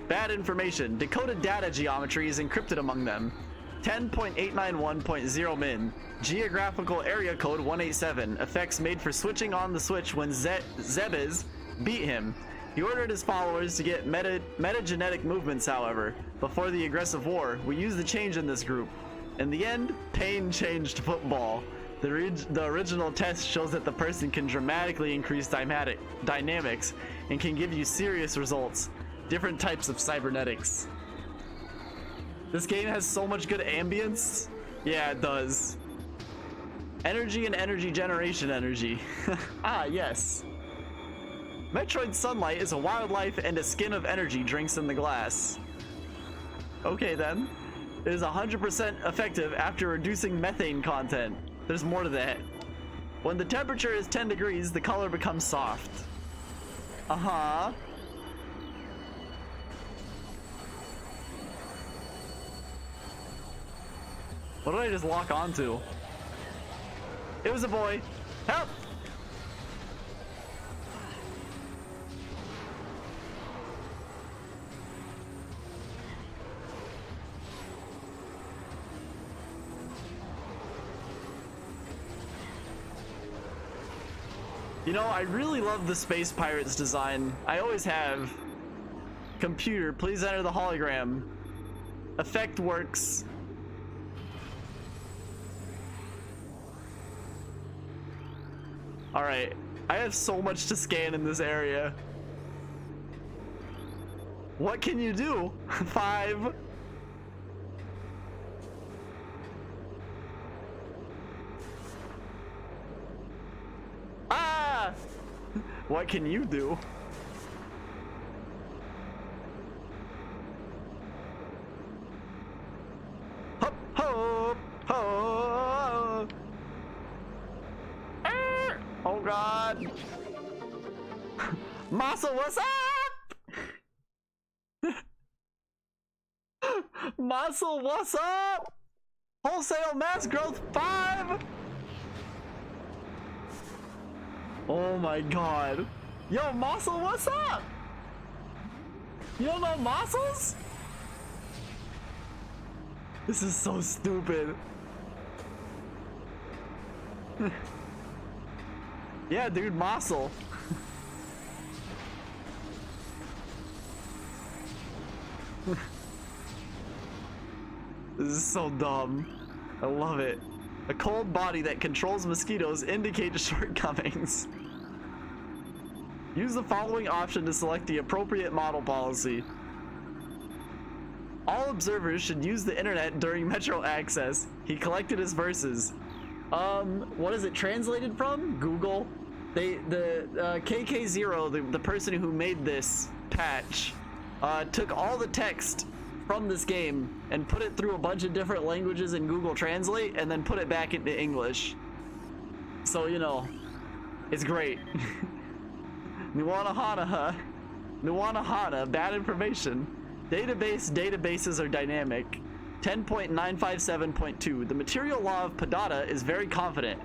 Bad information. Decoded data geometry is encrypted among them. 10.891.0 min. Geographical area code 187. Effects made for switching on the switch when Zebes beat him. He ordered his followers to get metagenetic movements, however. Before the aggressive war, we used the change in this group. In the end, pain changed football. The original test shows that the person can dramatically increase dynamics and can give you serious results. Different types of cybernetics. This game has so much good ambience. Yeah, it does. Energy and energy generation energy. Ah, yes. Metroid Sunlight is a wildlife and a skin of energy drinks in the glass. Okay then. It is 100% effective after reducing methane content. There's more to that. When the temperature is 10 degrees, the color becomes soft. Uh-huh. What did I just lock onto? It was a boy. Help! You know, I really love the Space Pirates design. I always have. Computer, please enter the hologram. Effect works. Alright, I have so much to scan in this area. What can you do? 5. Ah! What can you do? Hop, hop, hop. Oh God. Muscle, what's up? Muscle, what's up? Wholesale mass growth 5. Oh my God. Yo, Muscle, what's up? You don't know Muscles? This is so stupid. Yeah, dude, Muscle. This is so dumb. I love it. A cold body that controls mosquitoes indicates shortcomings. Use the following option to select the appropriate model policy. All observers should use the internet during Metro access. He collected his verses. What is it translated from? Google? The KK0, the person who made this patch, took all the text from this game and put it through a bunch of different languages in Google Translate and then put it back into English. So, you know, it's great. Nuanahana, huh? Nuanahana, bad information. Databases are dynamic. 10.957.2. The material law of Padata is very confident.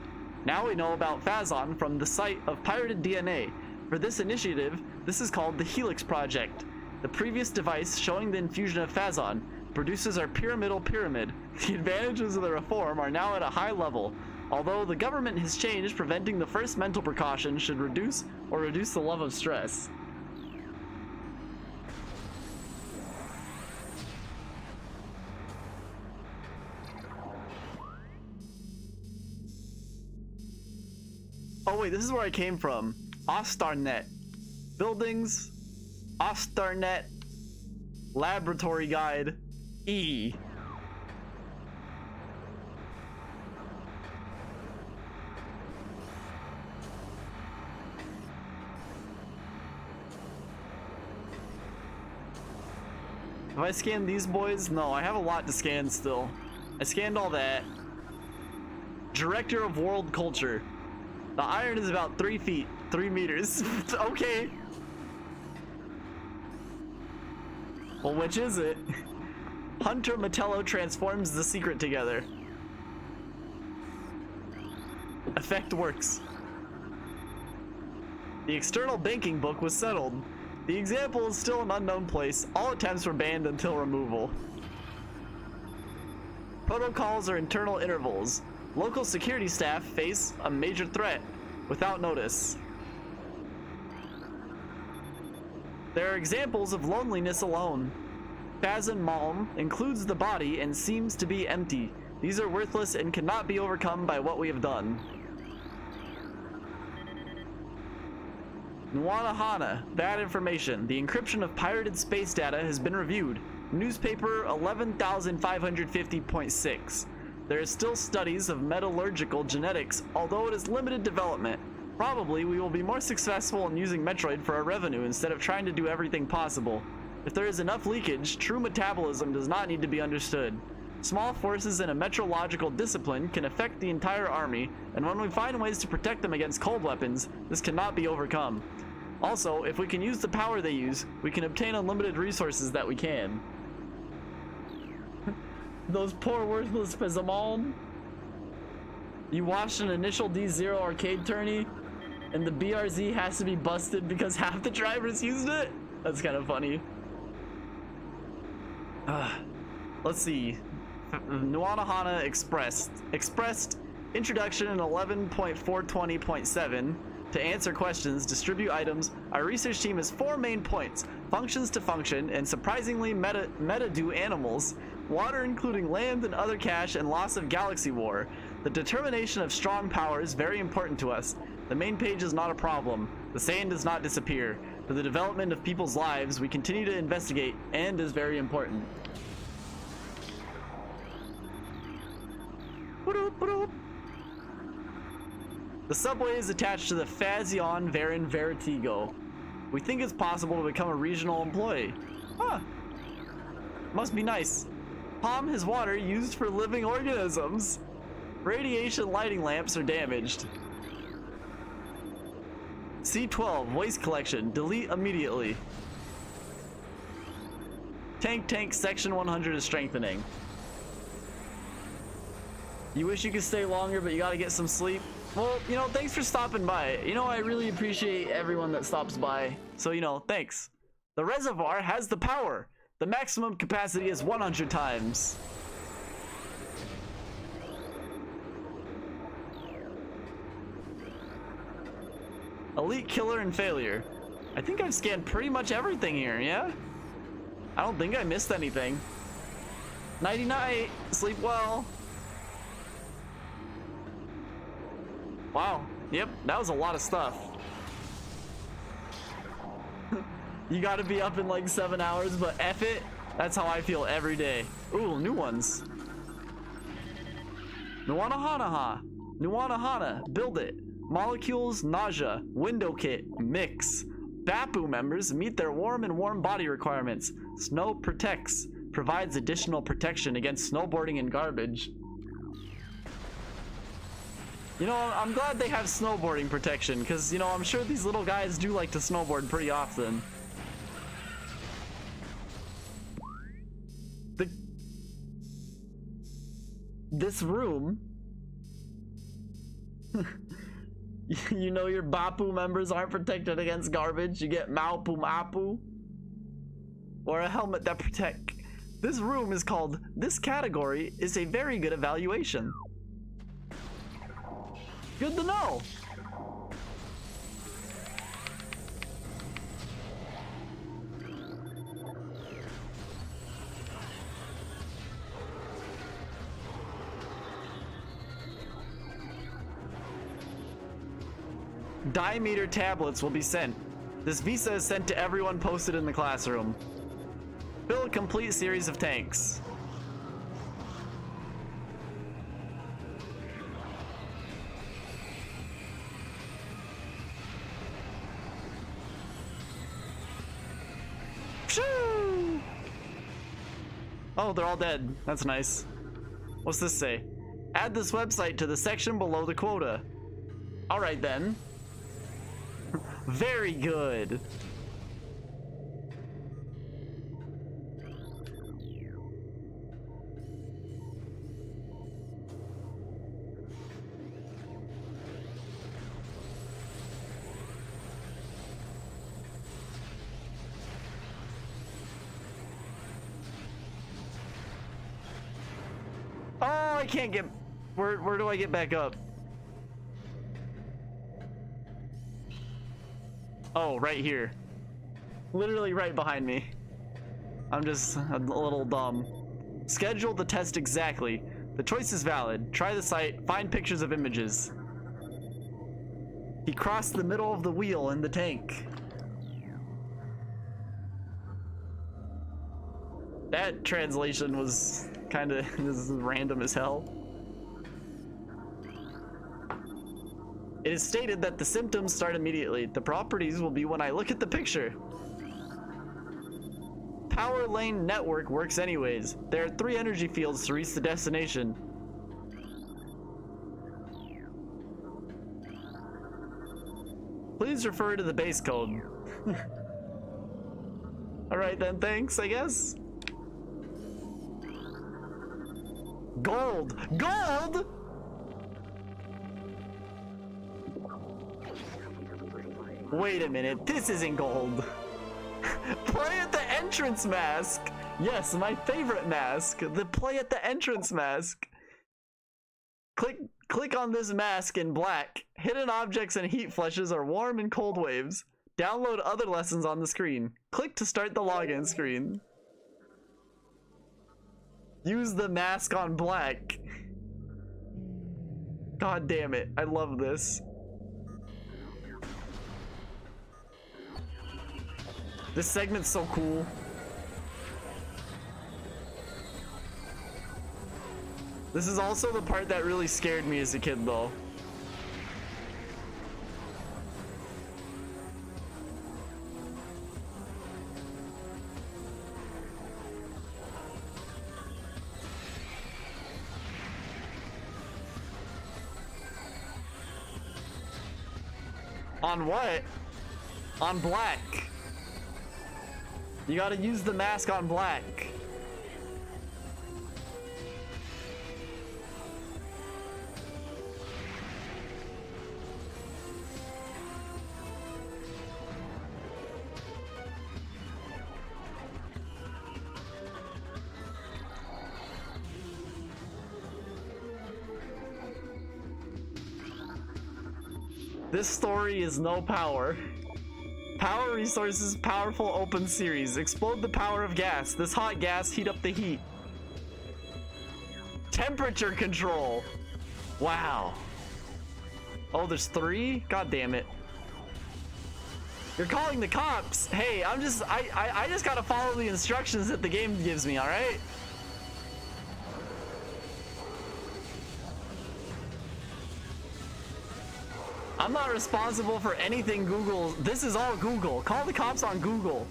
Now we know about Phazon from the site of pirated DNA. For this initiative, this is called the Helix Project. The previous device showing the infusion of Phazon produces our pyramidal pyramid. The advantages of the reform are now at a high level. Although the government has changed, preventing the first mental precaution should reduce the love of stress. Oh wait, this is where I came from. Ostarnet. Buildings. Ostarnet. Laboratory guide. E. Have I scanned these boys? No, I have a lot to scan still. I scanned all that. Director of World Culture. The iron is about 3 feet, 3 meters. Okay. Well, which is it? Hunter Metello transforms the secret together. Effect works. The external banking book was settled. The example is still an unknown place. All attempts were banned until removal. Protocols are internal intervals. Local security staff face a major threat without notice. There are examples of loneliness alone. Phazon Malm includes the body and seems to be empty. These are worthless and cannot be overcome by what we have done. Nuanahana, bad information. The encryption of pirated space data has been reviewed. Newspaper 11550.6. There is still studies of metallurgical genetics, although it is limited development. Probably we will be more successful in using Metroid for our revenue instead of trying to do everything possible. If there is enough leakage, true metabolism does not need to be understood. Small forces in a metrological discipline can affect the entire army, and when we find ways to protect them against cold weapons, this cannot be overcome. Also, if we can use the power they use, we can obtain unlimited resources that we can. Those poor worthless Phazon. You watched an initial D0 arcade tourney, and the BRZ has to be busted because half the drivers used it? That's kind of funny. Let's see. Nuanahana expressed introduction in 11.420.7. To answer questions, distribute items. Our research team has 4 main points: functions to function, and surprisingly meta-do animals, water including land and other cache, and loss of galaxy war. The determination of strong power is very important to us. The main page is not a problem. The sand does not disappear. For the development of people's lives, we continue to investigate and is very important. The subway is attached to the Phazon Varan Vertigo. We think it's possible to become a regional employee. Huh. Must be nice. Palm has water used for living organisms. Radiation lighting lamps are damaged. C12 waste collection. Delete immediately. Tank section 100 is strengthening. You wish you could stay longer, but you gotta get some sleep. Well, you know, thanks for stopping by. You know, I really appreciate everyone that stops by. So, you know, thanks. The reservoir has the power. The maximum capacity is 100 times. Elite killer and failure. I think I've scanned pretty much everything here, yeah? I don't think I missed anything. Nighty night. Sleep well. Wow. Yep, that was a lot of stuff. You gotta be up in like 7 hours, but F it. That's how I feel every day. Ooh, new ones. Nuanahana, build it. Molecules, nausea, window kit, mix. Bapu members meet their warm body requirements. Snow protects, provides additional protection against snowboarding and garbage. You know, I'm glad they have snowboarding protection, because, you know, I'm sure these little guys do like to snowboard pretty often. This room... You know your Bapu members aren't protected against garbage. You get Maupu Mapu. Or a helmet that protect. This room is called, this category is a very good evaluation. Good to know. Diameter tablets will be sent. This visa is sent to everyone posted in the classroom. Fill a complete series of tanks. Pshoo! Oh, they're all dead. That's nice. What's this say? Add this website to the section below the quota. All right then. Very good. Oh, I can't get... Where do I get back up? Oh, right here. Literally right behind me. I'm just a little dumb. Schedule the test exactly. The choice is valid. Try the site. Find pictures of images. He crossed the middle of the wheel in the tank. That translation was kind of random as hell. It is stated that the symptoms start immediately. The properties will be when I look at the picture. Power lane network works anyways. There are 3 energy fields to reach the destination. Please refer to the base code. Alright then, thanks, I guess. Gold! Gold?! Wait a minute, this isn't gold. Play at the entrance mask. Yes, my favorite mask. The play at the entrance mask. Click on this mask in black. Hidden objects and heat flashes are warm and cold waves. Download other lessons on the screen. Click to start the login screen. Use the mask on black. God damn it, I love this. This segment's so cool. This is also the part that really scared me as a kid, though. On what? On black. You gotta use the mask on black. This story is no power. Power resources, powerful open series. Explode the power of gas. This hot gas heat up the heat. Temperature control. Wow. Oh, there's 3? God damn it. You're calling the cops. Hey, I just gotta follow the instructions that the game gives me, alright? I'm not responsible for anything Google. This is all Google. Call the cops on Google.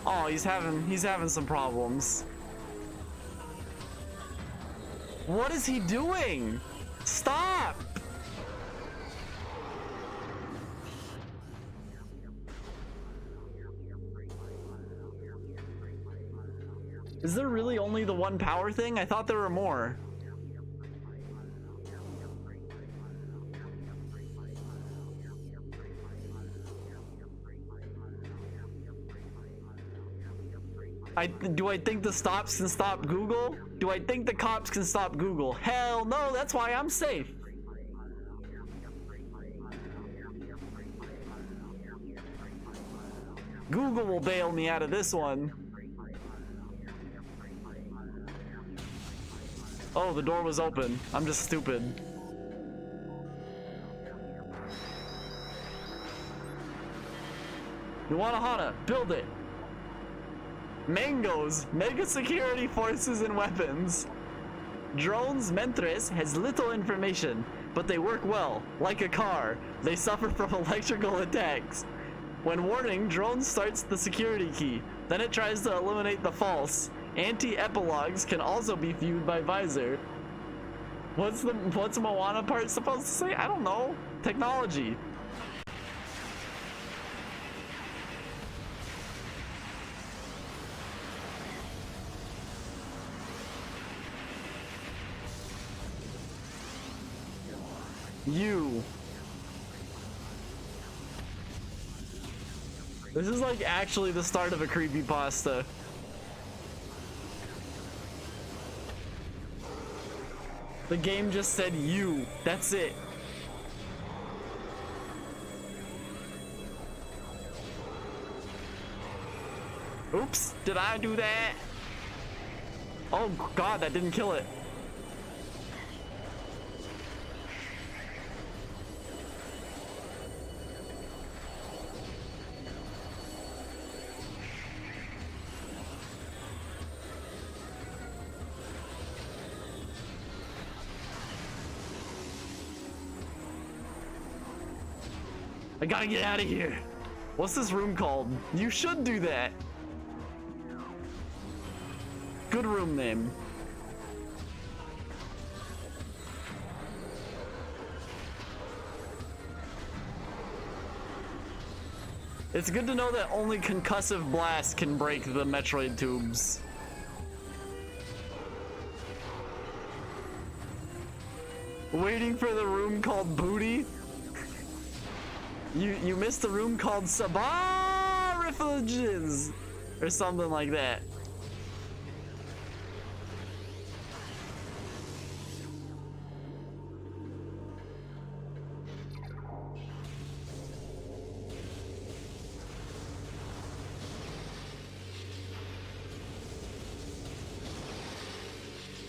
Oh, he's having some problems. What is he doing? Stop! Is there really only the one power thing? I thought there were more. Do I think the stops can stop Google? Do I think the cops can stop Google? Hell no, that's why I'm safe. Google will bail me out of this one. Oh, the door was open. I'm just stupid. You want a Hana? Build it. Mangoes, mega security forces and weapons. Drones Mentres has little information, but they work well. Like a car, they suffer from electrical attacks. When warning, drone starts the security key. Then it tries to eliminate the false. Anti-epilogues can also be viewed by visor. What's Moana part supposed to say? I don't know. Technology. You. This is like actually the start of a creepypasta. The game just said you. That's it. Oops, did I do that? Oh god, that didn't kill it. I gotta get out of here. What's this room called? You should do that. Good room name. It's good to know that only concussive blast can break the Metroid tubes. Waiting for the room called Booty? You missed the room called Sabarifages or something like that.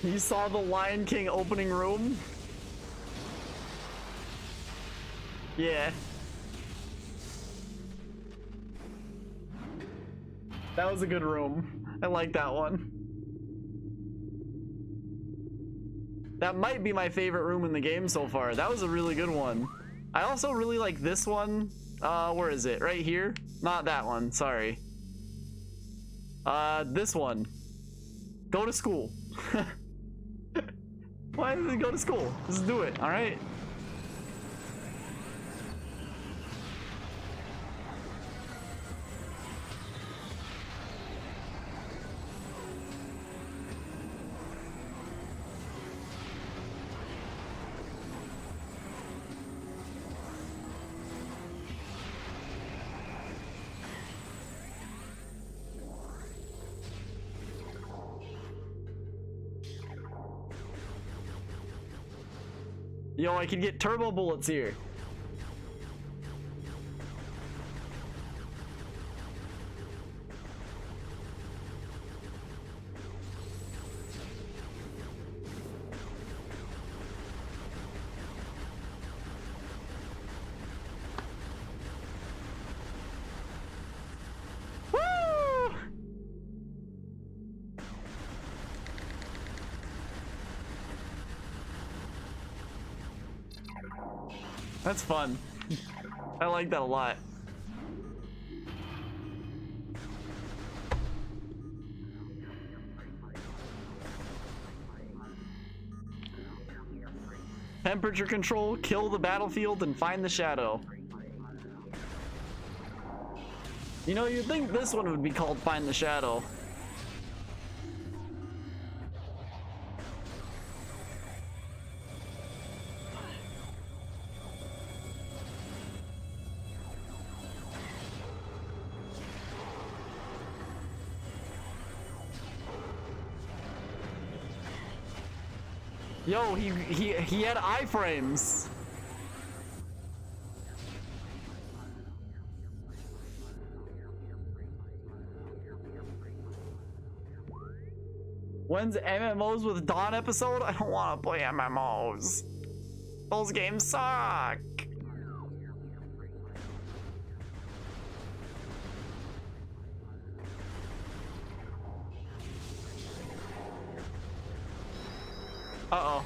You saw the Lion King opening room? Yeah. That was a good room. I like that one. That might be my favorite room in the game so far. That was a really good one. I also really like this one. Where is it? Right here? Not that one, sorry. This one. Go to school. Why did it go to school? Let's do it, alright? Yo, I can get turbo bullets here. Woo! That's fun. I like that a lot. Temperature control, kill the battlefield, and find the shadow. You know, you'd think this one would be called Find the Shadow. Yo, he had iframes. When's MMOs with Dawn episode? I don't want to play MMOs. Those games suck. Uh-oh.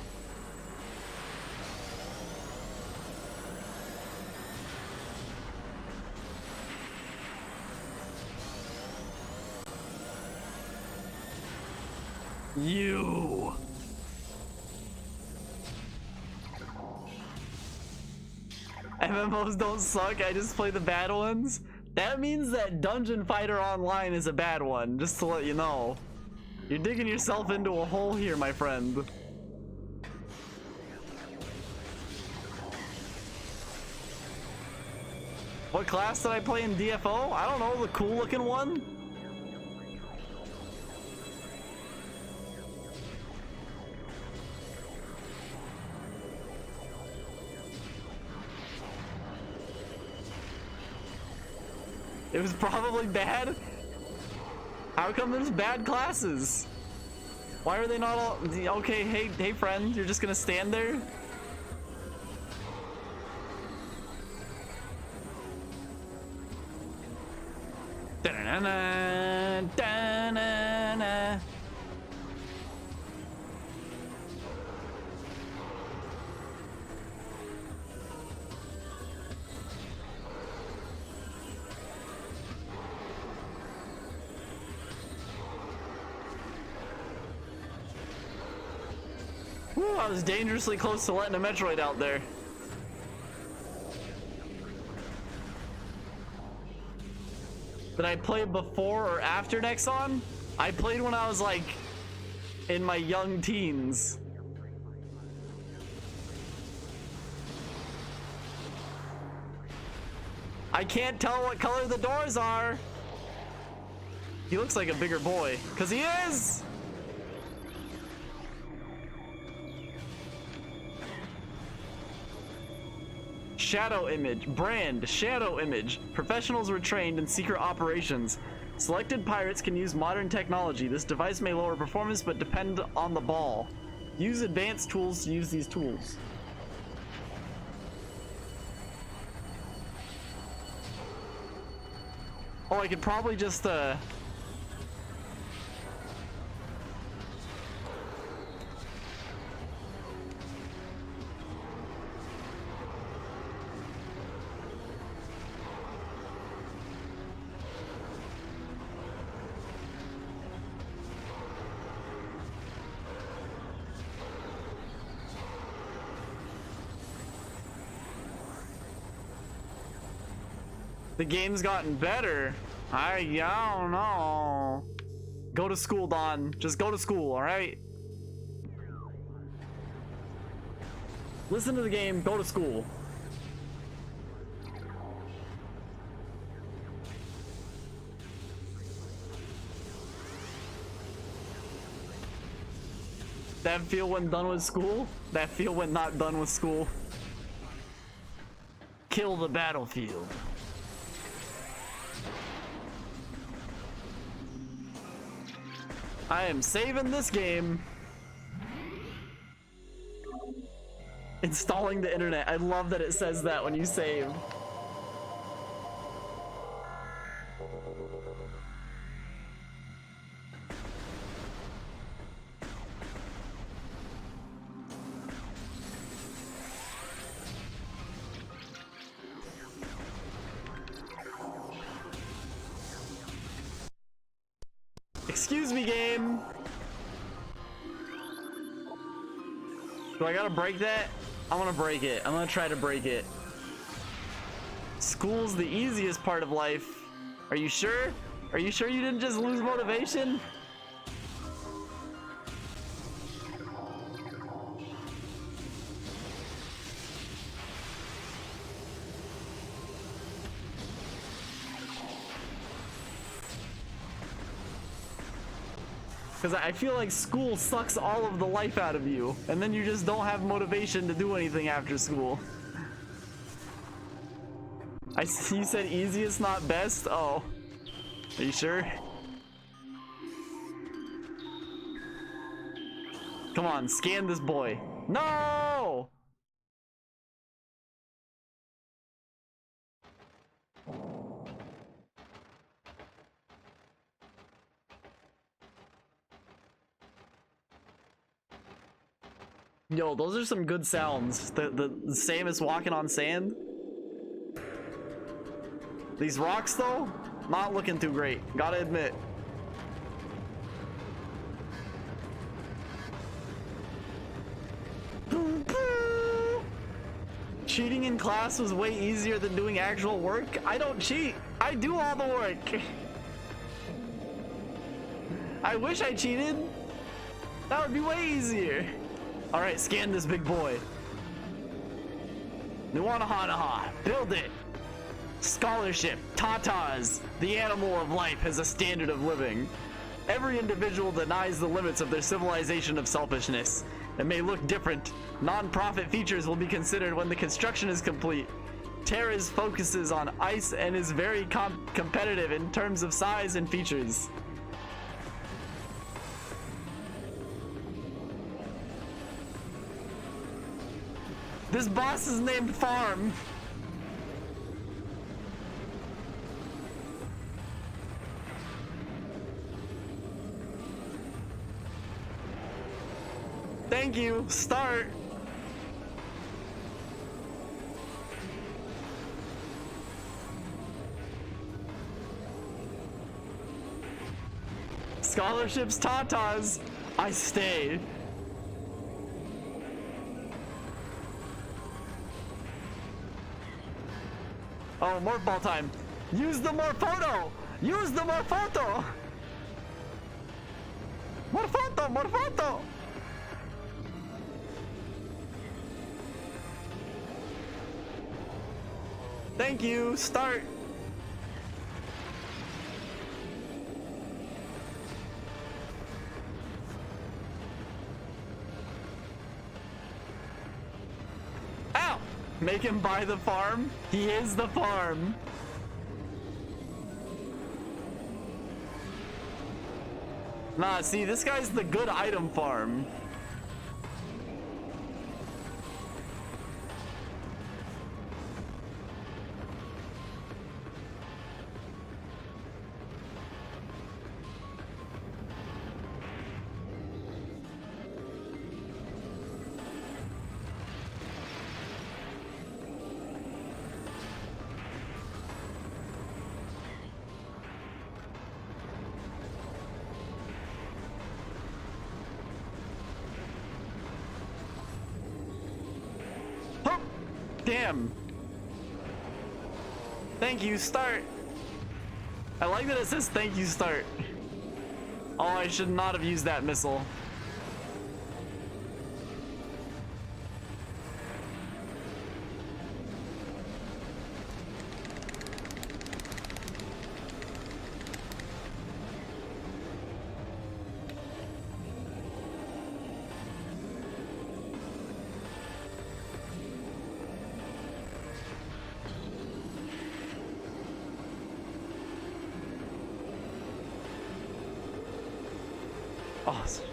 You. MMOs don't suck, I just play the bad ones. That means that Dungeon Fighter Online is a bad one, just to let you know. You're digging yourself into a hole here, my friend. What class did I play in DFO? I don't know, the cool looking one? It was probably bad. How come there's bad classes? Why are they not all okay? Hey friend, you're just gonna stand there? Da-na-na-na, da-na-na. Whew, I was dangerously close to letting a Metroid out there. Did I play before or after Nexon? I played when I was like in my young teens. I can't tell what color the doors are. He looks like a bigger boy, 'cause he is. Shadow image. Brand. Shadow image. Professionals were trained in secret operations. Selected pirates can use modern technology. This device may lower performance but depend on the ball. Use advanced tools to use these tools. Oh, I could probably just the game's gotten better. I don't know. Go to school, Don. Just go to school, alright? Listen to the game, go to school. That feel when done with school? That feel when not done with school? Kill the battlefield. I am saving this game. Installing the internet. I love that it says that when you save. Excuse me, game. Do I gotta break that? I wanna break it. I'm gonna try to break it. School's the easiest part of life. Are you sure? Are you sure you didn't just lose motivation? Because I feel like school sucks all of the life out of you, and then you just don't have motivation to do anything after school. You said easiest, not best? Oh. Are you sure? Come on, scan this boy. No! Yo, those are some good sounds. The same as walking on sand. These rocks, though, not looking too great. Gotta admit. Cheating in class was way easier than doing actual work. I don't cheat. I do all the work. I wish I cheated. That would be way easier. All right, scan this big boy. Nuanahanaha, build it. Scholarship, tatas. The animal of life has a standard of living. Every individual denies the limits of their civilization of selfishness. It may look different. Non-profit features will be considered when the construction is complete. Terra's focuses on ice and is very competitive in terms of size and features. This boss is named Farm. Thank you. Start. Scholarships, tatas. I stay. Oh, morph ball time. Use the morphoto. Use the morphoto. Morphoto, morphoto. Thank you. Start. Ow! Make him buy the farm. He is the farm. Nah, see, this guy's the good item farm. Damn. Thank you, start. I like that it says thank you, start. Oh, I should not have used that missile. Awesome.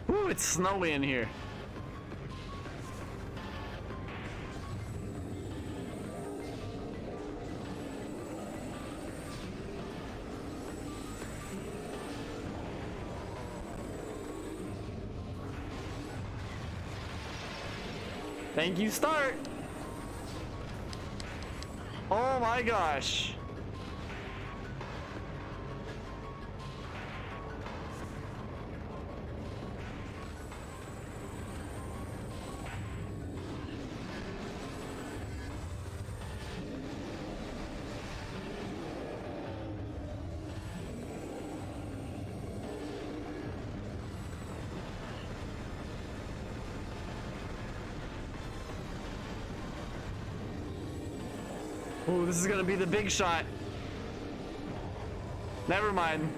Ooh, it's snowy in here. Thank you, start. Oh my gosh. Ooh, this is gonna be the big shot. Never mind.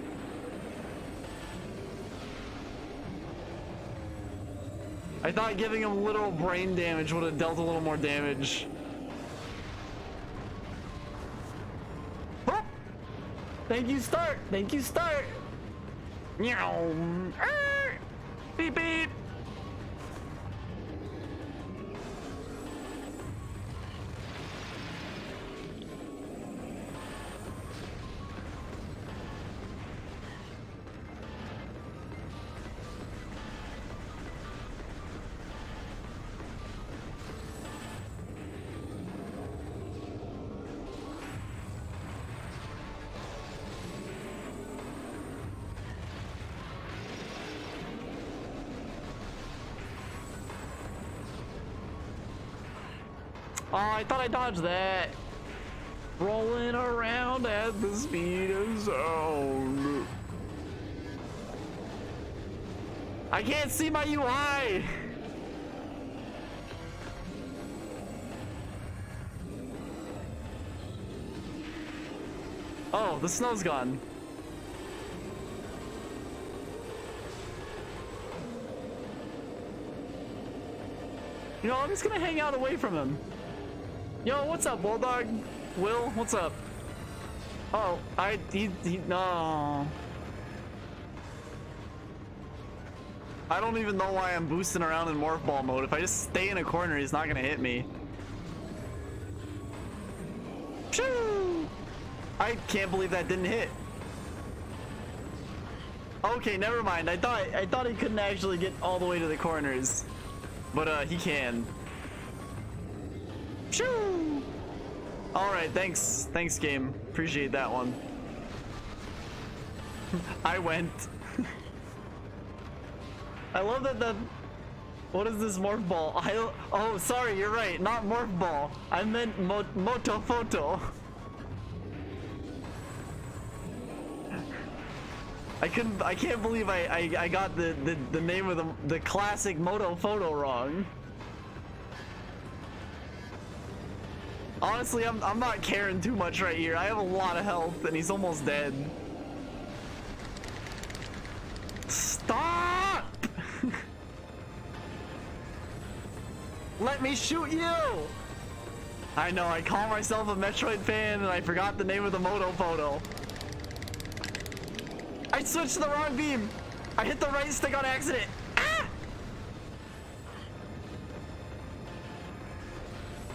I thought giving him literal brain damage would have dealt a little more damage. Oh! Thank you, start! Thank you, start! Meow! Beep beep! Oh, I thought I dodged that. Rolling around at the speed of sound. I can't see my UI. Oh, the snow's gone. You know, I'm just gonna hang out away from him. Yo, what's up, Bulldog? Will, what's up? Oh, no. I don't even know why I'm boosting around in Morph Ball mode. If I just stay in a corner, he's not gonna hit me. Shoo! I can't believe that didn't hit. Okay, never mind. I thought he couldn't actually get all the way to the corners, but he can. Shoo! All right, thanks, game. Appreciate that one. I went. I love that the. What is this morph ball? Oh, sorry, you're right. Not morph ball. I meant moto photo. I can't believe I got the name of the classic moto photo wrong. Honestly, I'm not caring too much right here. I have a lot of health and he's almost dead. Stop! Let me shoot you! I know, I call myself a Metroid fan and I forgot the name of the moto photo. I switched to the wrong beam. I hit the right stick on accident. Ah!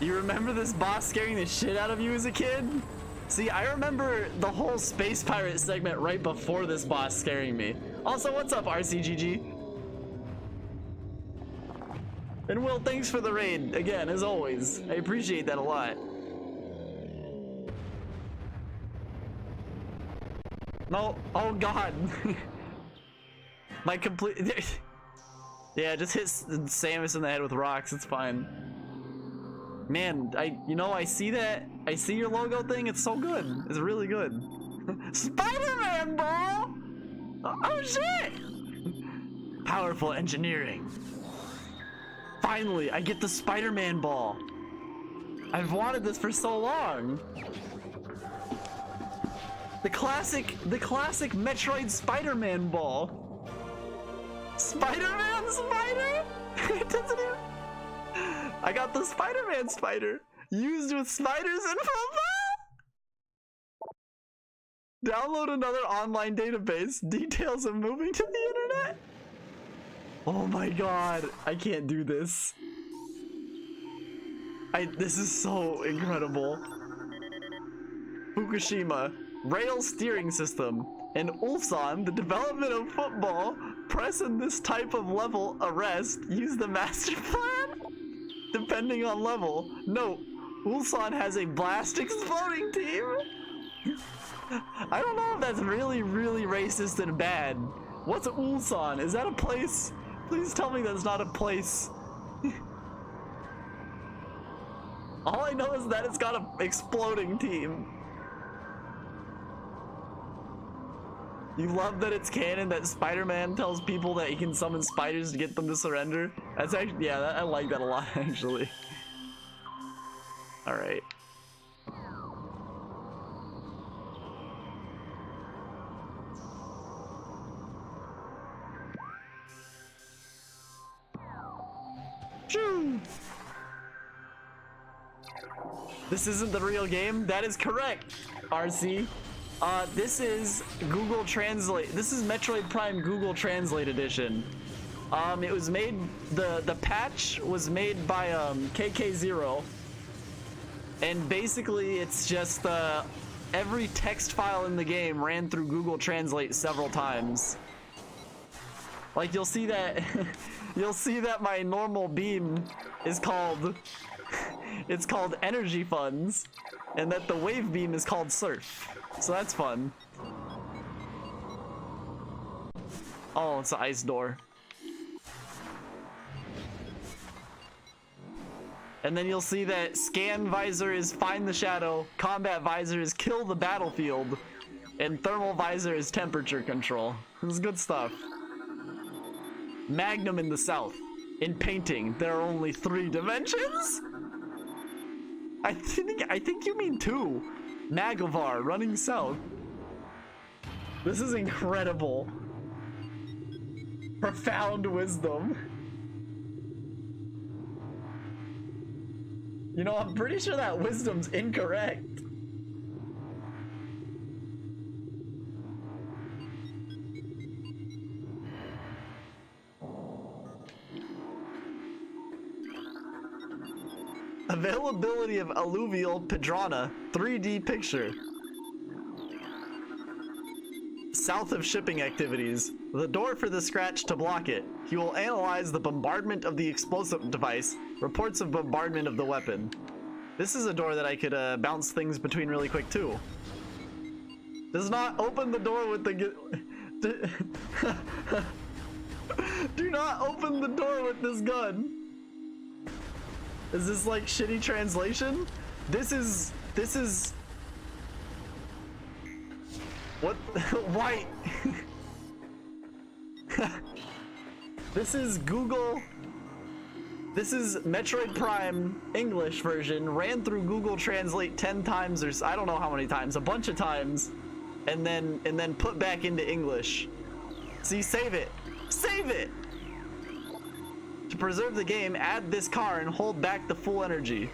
You remember this boss scaring the shit out of you as a kid? See, I remember the whole Space Pirate segment right before this boss scaring me. Also, what's up, RCGG? And Will, thanks for the raid, again, as always. I appreciate that a lot. No, oh god. My complete... Yeah, just hit Samus in the head with rocks, it's fine. Man, I see that. I see your logo thing. It's so good. It's really good. Spider-Man ball! Oh shit! Powerful engineering. Finally, I get the Spider-Man ball. I've wanted this for so long. The classic Metroid Spider-Man ball. Spider-Man spider? It doesn't even... I got the Spider-Man spider. Used with spiders and football. Download another online database. Details of moving to the internet. Oh my god. I can't do this. This is so incredible. Fukushima. Rail steering system. In Ulsan, the development of football. Press in this type of level arrest. Use the master plan. Depending on level. Note, Ulsan has a blast exploding team. I don't know if that's really, really racist and bad. What's Ulsan? Is that a place? Please tell me that's not a place. All I know is that it's got an exploding team. You love that it's canon that Spider-Man tells people that he can summon spiders to get them to surrender? That's actually, yeah, I like that a lot, actually. Alright. This isn't the real game? That is correct, RC. This is Google Translate. This is Metroid Prime Google Translate Edition. It was made, the patch was made by KK0. And basically it's just every text file in the game ran through Google Translate several times. Like you'll see that you'll see that my normal beam is called it's called energy funds, and that the wave beam is called surf. So that's fun. Oh, it's an ice door. And then you'll see that scan visor is find the shadow, combat visor is kill the battlefield, and thermal visor is temperature control. This is good stuff. Magnum in the south. In painting, there are only 3 dimensions? I think you mean 2. Magavar running south. This is incredible. Profound wisdom. You know, I'm pretty sure that wisdom's incorrect. Availability of alluvial Pedrana 3D picture. South of shipping activities. The door for the scratch to block it. He will analyze the bombardment of the explosive device. Reports of bombardment of the weapon. This is a door that I could bounce things between really quick too. Does not open the door with the do not open the door with this gun. Is this like shitty translation? This is what? Why? This is Google. This is Metroid Prime English version, ran through Google Translate 10 times or I don't know how many times, a bunch of times, and then put back into English. See, save it. Save it! To preserve the game, add this car and hold back the full energy.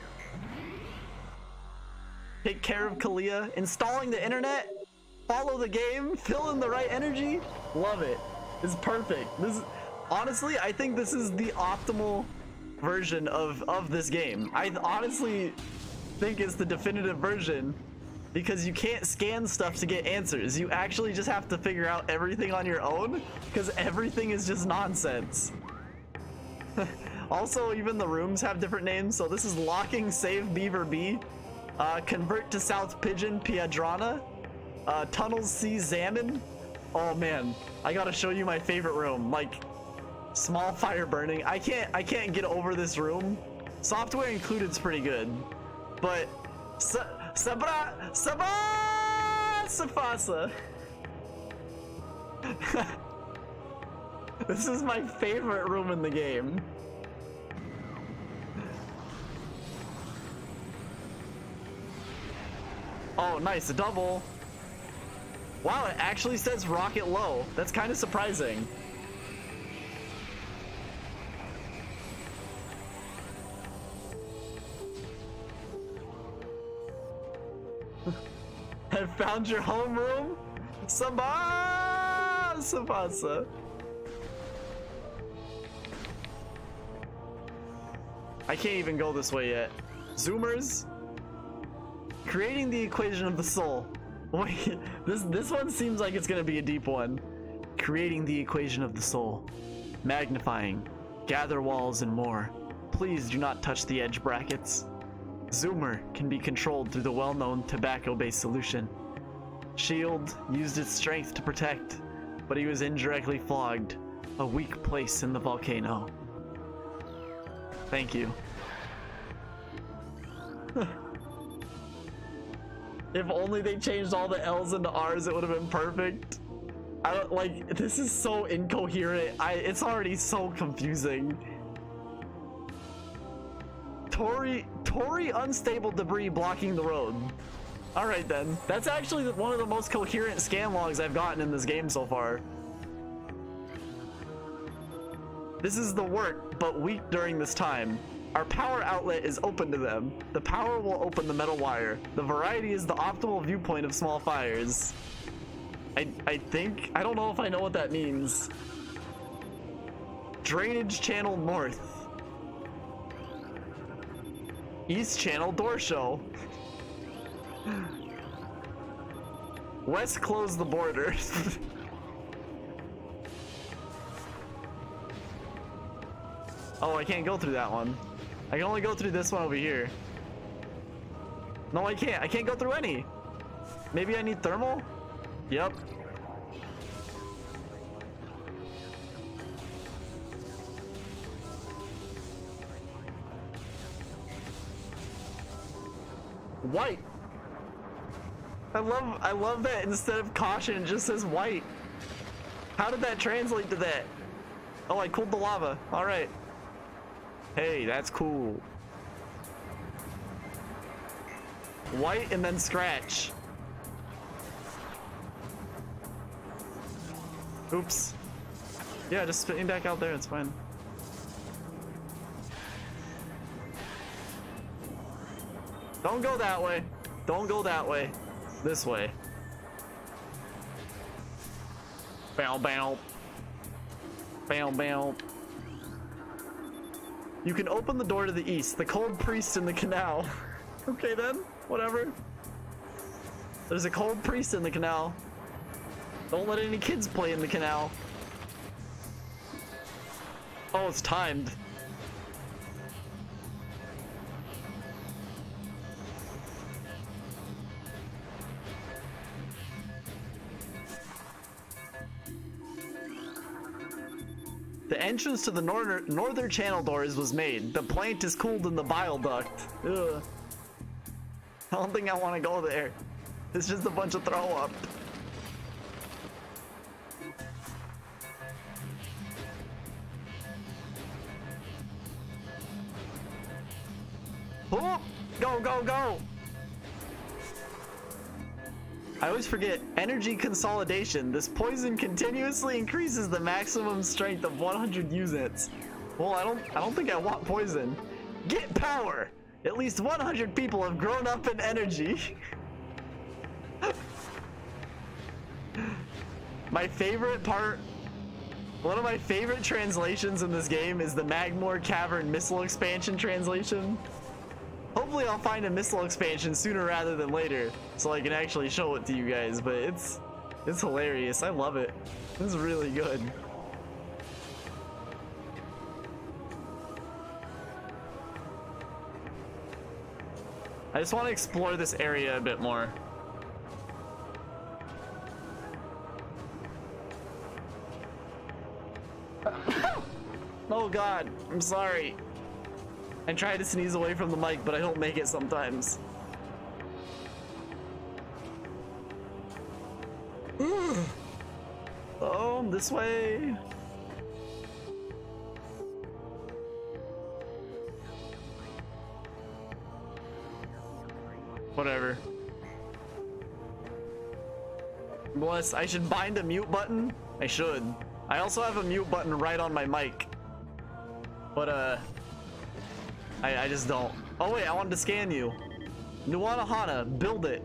Take care of Kalia. Installing the internet. Follow the game. Fill in the right energy. Love it. It's perfect. This is, honestly, I think this is the optimal version of this game. I honestly think it's the definitive version because you can't scan stuff to get answers. You actually just have to figure out everything on your own because everything is just nonsense. Also, even the rooms have different names. So this is locking save Beaver B, convert to South Pigeon Piedrana, tunnels see Salmon. Oh man, I gotta show you my favorite room. Like small fire burning. I can't get over this room. Software included's pretty good, but Safasa. This is my favorite room in the game. Oh, nice, a double. Wow, it actually says rocket low. That's kind of surprising. I found your homeroom? Sabasa. I can't even go this way yet. Zoomers. Creating the equation of the soul. Wait, this one seems like it's gonna be a deep one. Creating the equation of the soul. Magnifying. Gather walls and more. Please do not touch the edge brackets. Zoomer can be controlled through the well-known tobacco-based solution. Shield used its strength to protect, but he was indirectly flogged. A weak place in the volcano. Thank you. If only they changed all the L's into R's, it would have been perfect. I don't like, this is so incoherent. It's already so confusing. Tori unstable debris blocking the road. All right then, that's actually one of the most coherent scan logs I've gotten in this game so far. This is the work, but weak during this time. Our power outlet is open to them. The power will open the metal wire. The variety is the optimal viewpoint of small fires. I think, I don't know if I know what that means. Drainage channel north. East channel door show. West close the border. Oh, I can't go through that one. I can only go through this one over here. No, I can't. I can't go through any. Maybe I need thermal? Yep. White. I love that instead of caution it just says white. How did that translate to that? Oh, I cooled the lava. All right. Hey, that's cool. White and then scratch. Oops. Yeah, just spitting back out there, it's fine. Don't go that way. Don't go that way. This way. Bow, bow. Bow, bow. You can open the door to the east. The cold priest in the canal. Okay then, whatever. There's a cold priest in the canal. Don't let any kids play in the canal. Oh, it's timed. The entrance to the northern channel doors was made. The plant is cooled in the bile duct. Ugh. I don't think I want to go there. It's just a bunch of throw up. Oh, go, go, go. I always forget energy consolidation. This poison continuously increases the maximum strength of 100 units. Well, I don't think I want poison. Get power. At least 100 people have grown up in energy. My favorite part, one of my favorite translations in this game is the Magmore Cavern missile expansion translation. Hopefully I'll find a missile expansion sooner rather than later, so I can actually show it to you guys, but it's hilarious. I love it. This is really good. I just want to explore this area a bit more. Oh god, I'm sorry. I try to sneeze away from the mic, but I don't make it sometimes. Oh, this way. Whatever. Bless, I should bind a mute button? I should. I also have a mute button right on my mic. But, I just don't. Oh wait, I wanted to scan you. Nuanahana, build it.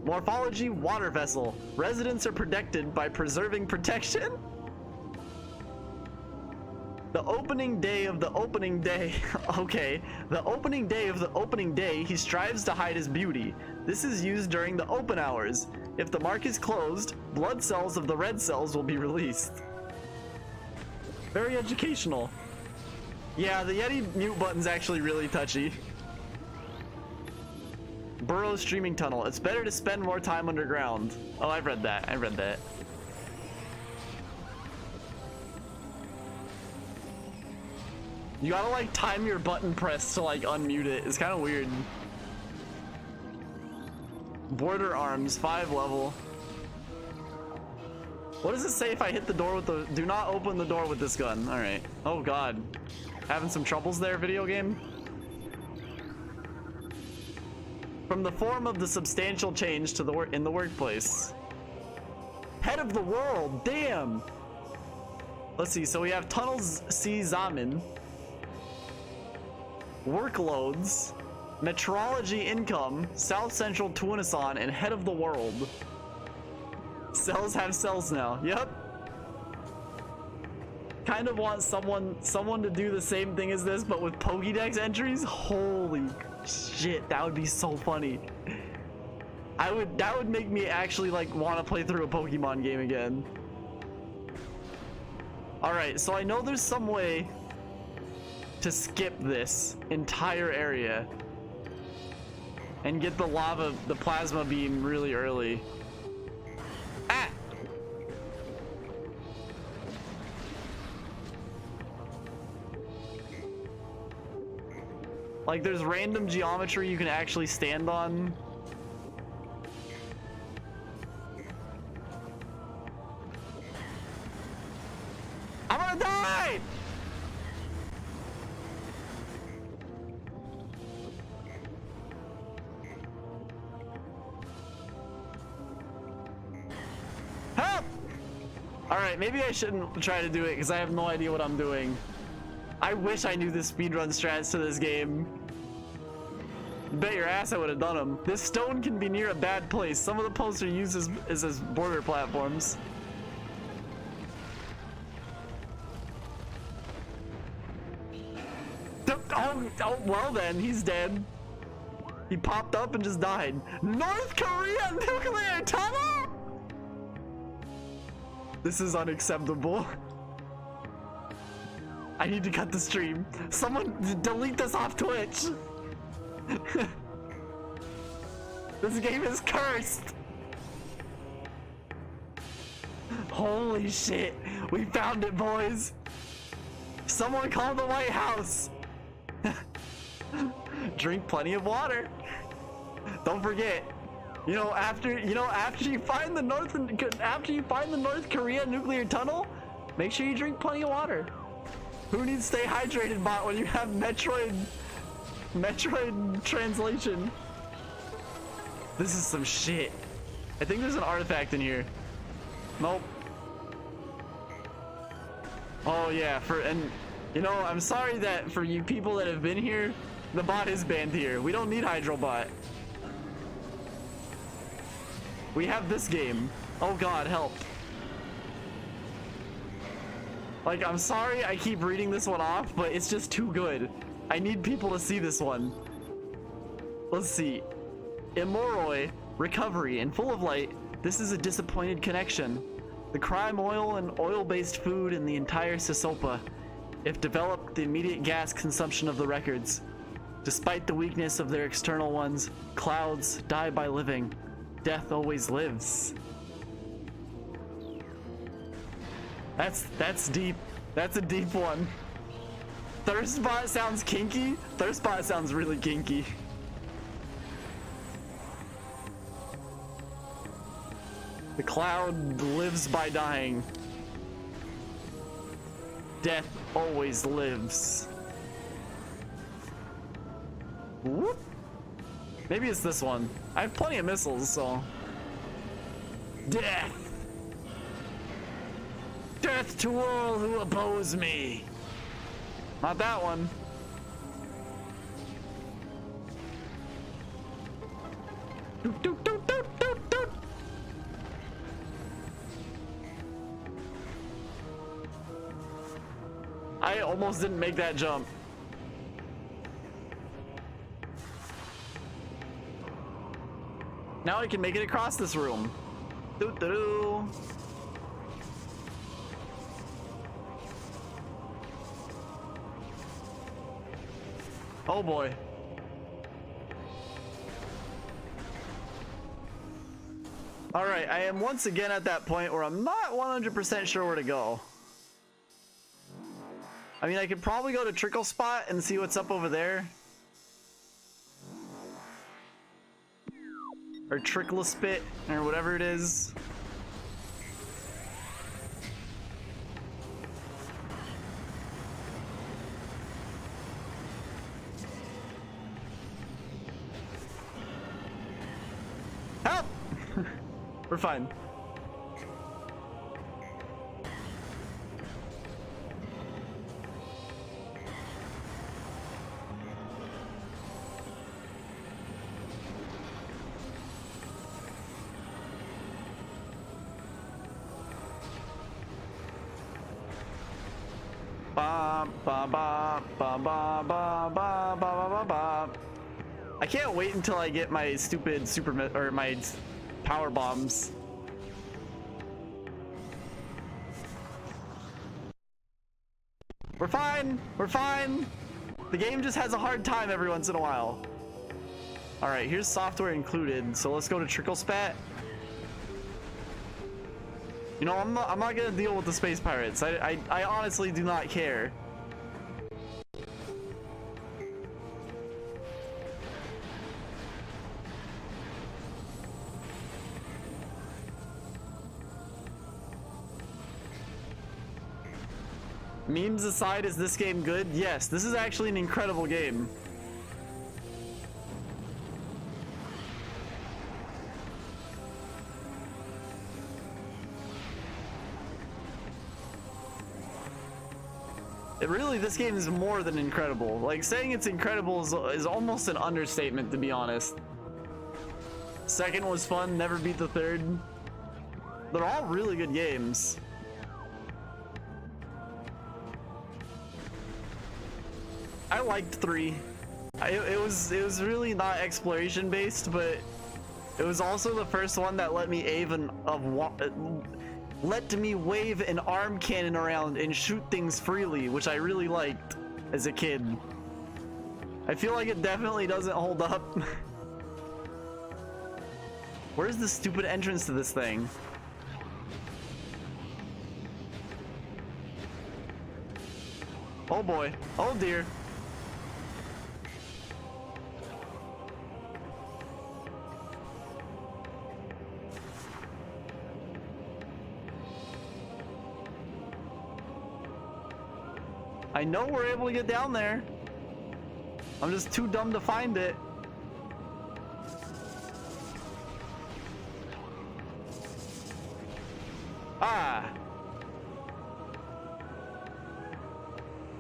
Morphology, water vessel. Residents are protected by preserving protection? The opening day of the opening day. Okay. The opening day of the opening day, he strives to hide his beauty. This is used during the open hours. If the mark is closed, blood cells of the red cells will be released. Very educational. Yeah, the Yeti mute button's actually really touchy. Burrow streaming tunnel. It's better to spend more time underground. Oh, I've read that. I read that. You gotta like time your button press to like unmute it. It's kind of weird. Border arms, 5 level. What does it say if I hit the door with the... Do not open the door with this gun. All right. Oh god. Having some troubles there, video game? From the form of the substantial change to the in the workplace. Head of the world, damn! Let's see, so we have Tunnels C. Zaman. workloads, metrology income, South Central Tuanasan, and head of the world. Cells have cells now. Yep. Kind of want someone to do the same thing as this, but with Pokédex entries. Holy shit, that would be so funny. That would make me actually like want to play through a Pokemon game again. All right, so I know there's some way to skip this entire area and get the plasma beam really early. Ah! Like there's random geometry you can actually stand on. I'm gonna die! Help! Alright, maybe I shouldn't try to do it because I have no idea what I'm doing. I wish I knew the speedrun strats to this game. Bet your ass I would have done them. This stone can be near a bad place. Some of the posts are used as border platforms. Oh, well then, he's dead. He popped up and just died. North Korea nuclear tunnel? This is unacceptable. I need to cut the stream. Someone delete this off Twitch. This game is cursed. Holy shit. We found it, boys. Someone call the White House. Drink plenty of water. Don't forget. After you find the North Korea nuclear tunnel, make sure you drink plenty of water. Who needs stay hydrated bot when you have Metroid translation? This is some shit. I think there's an artifact in here. Nope. Oh yeah, I'm sorry that for you people that have been here, the bot is banned here. We don't need Hydrobot. We have this game. Oh god, help. Like, I'm sorry I keep reading this one off, but it's just too good. I need people to see this one. Let's see. Immoroi, recovery, and full of light. This is a disappointed connection. The crime oil and oil-based food in the entire Sisopa. If developed, the immediate gas consumption of the records. Despite the weakness of their external ones, clouds die by living. Death always lives. That's deep. That's a deep one. Thirstbot sounds kinky. Thirstbot sounds really kinky. The cloud lives by dying. Death always lives. Whoop. Maybe it's this one. I have plenty of missiles, so. Death! Death to all who oppose me! Not that one. Doot, doot, doot, doot, doot, doot. I almost didn't make that jump. Now I can make it across this room. Doo-doo-doo. Oh boy. All right, I am once again at that point where I'm not 100% sure where to go. I mean, I could probably go to Trickle Spot and see what's up over there. Or Trickle Spit, or whatever it is. Help! We're fine. Ba, ba, ba, ba, ba, ba, ba, ba, ba, ba. I can't wait until I get my stupid or my power bombs. We're fine. We're fine. The game just has a hard time every once in a while. All right, here's software included. So let's go to Trickle Spat. You know, I'm not gonna deal with the space pirates. I honestly do not care. Memes aside, is this game good? Yes, this is actually an incredible game. This game is more than incredible. Like, saying it's incredible is almost an understatement, to be honest. Second was fun, never beat the third. They're all really good games. I liked 3. It was really not exploration based, but it was also the first one that let me wave an arm cannon around and shoot things freely, which I really liked as a kid. I feel like it definitely doesn't hold up. Where's the stupid entrance to this thing? Oh boy. Oh dear. I know we're able to get down there. I'm just too dumb to find it. Ah.